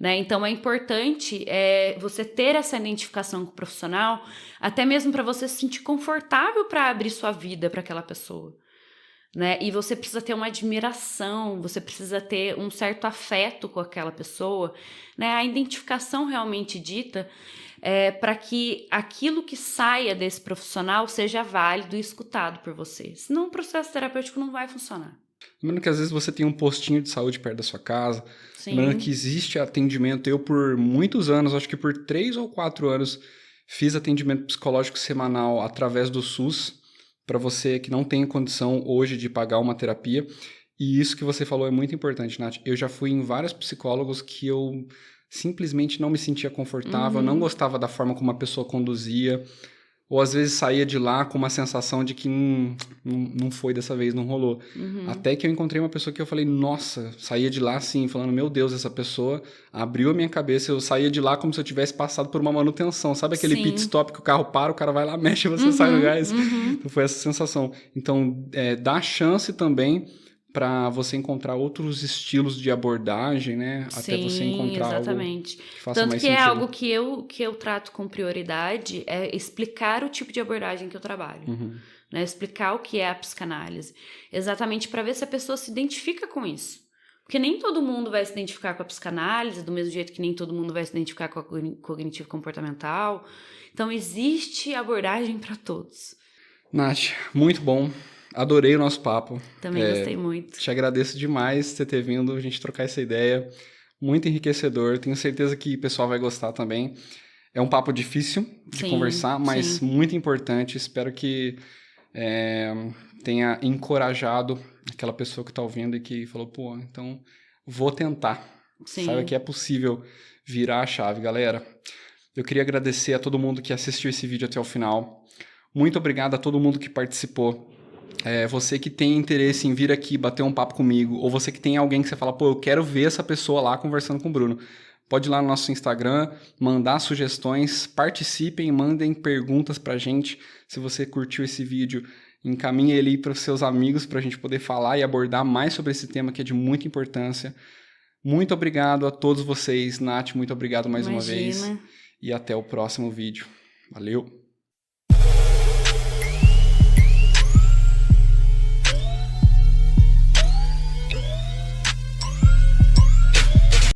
Né? Então, é importante você ter essa identificação com o profissional, até mesmo para você se sentir confortável para abrir sua vida para aquela pessoa. Né? E você precisa ter uma admiração, você precisa ter um certo afeto com aquela pessoa. Né? A identificação realmente dita para que aquilo que saia desse profissional seja válido e escutado por você. Senão o processo terapêutico não vai funcionar.
Lembrando que às vezes você tem um postinho de saúde perto da sua casa.
Sim.
Lembrando que existe atendimento. Eu, por muitos anos, acho que por 3 ou 4 anos, fiz atendimento psicológico semanal através do SUS, para você que não tem condição hoje de pagar uma terapia. E isso que você falou é muito importante, Nath. Eu já fui em vários psicólogos que eu simplesmente não me sentia confortável, não gostava da forma como a pessoa conduzia. Ou às vezes saía de lá com uma sensação de que não foi dessa vez, não rolou. Até que eu encontrei uma pessoa que eu falei, nossa, saía de lá assim, falando, meu Deus, essa pessoa abriu a minha cabeça. Eu saía de lá como se eu tivesse passado por uma manutenção. Sabe aquele
Sim.
pit stop que o carro para, o cara vai lá, mexe e você sai no gás? Então foi essa sensação. Então, dá chance também para você encontrar outros estilos de abordagem, né?
Sim,
até você encontrar
exatamente.
algo que faça
Tanto
mais
que
sentido.
é algo que eu trato com prioridade, é explicar o tipo de abordagem que eu trabalho. Né? Explicar o que é a psicanálise. Exatamente para ver se a pessoa se identifica com isso. Porque nem todo mundo vai se identificar com a psicanálise, do mesmo jeito que nem todo mundo vai se identificar com a cognitivo comportamental. Então, existe abordagem para todos.
Nath, muito bom. Adorei o nosso papo.
Também gostei muito.
Te agradeço demais você ter vindo, a gente trocar essa ideia. Muito enriquecedor. Tenho certeza que o pessoal vai gostar também. É um papo difícil de conversar, mas muito importante. Espero que tenha encorajado aquela pessoa que está ouvindo e que falou, pô, então vou tentar.
Sim.
Sabe que é possível virar a chave, galera. Eu queria agradecer a todo mundo que assistiu esse vídeo até o final. Muito obrigado a todo mundo que participou. Você que tem interesse em vir aqui bater um papo comigo, ou você que tem alguém que você fala, pô, eu quero ver essa pessoa lá conversando com o Bruno. Pode ir lá no nosso Instagram, mandar sugestões, participem, mandem perguntas pra gente. Se você curtiu esse vídeo, encaminhe ele para os seus amigos para a gente poder falar e abordar mais sobre esse tema que é de muita importância. Muito obrigado a todos vocês. Nath, muito obrigado mais uma vez. E até o próximo vídeo. Valeu!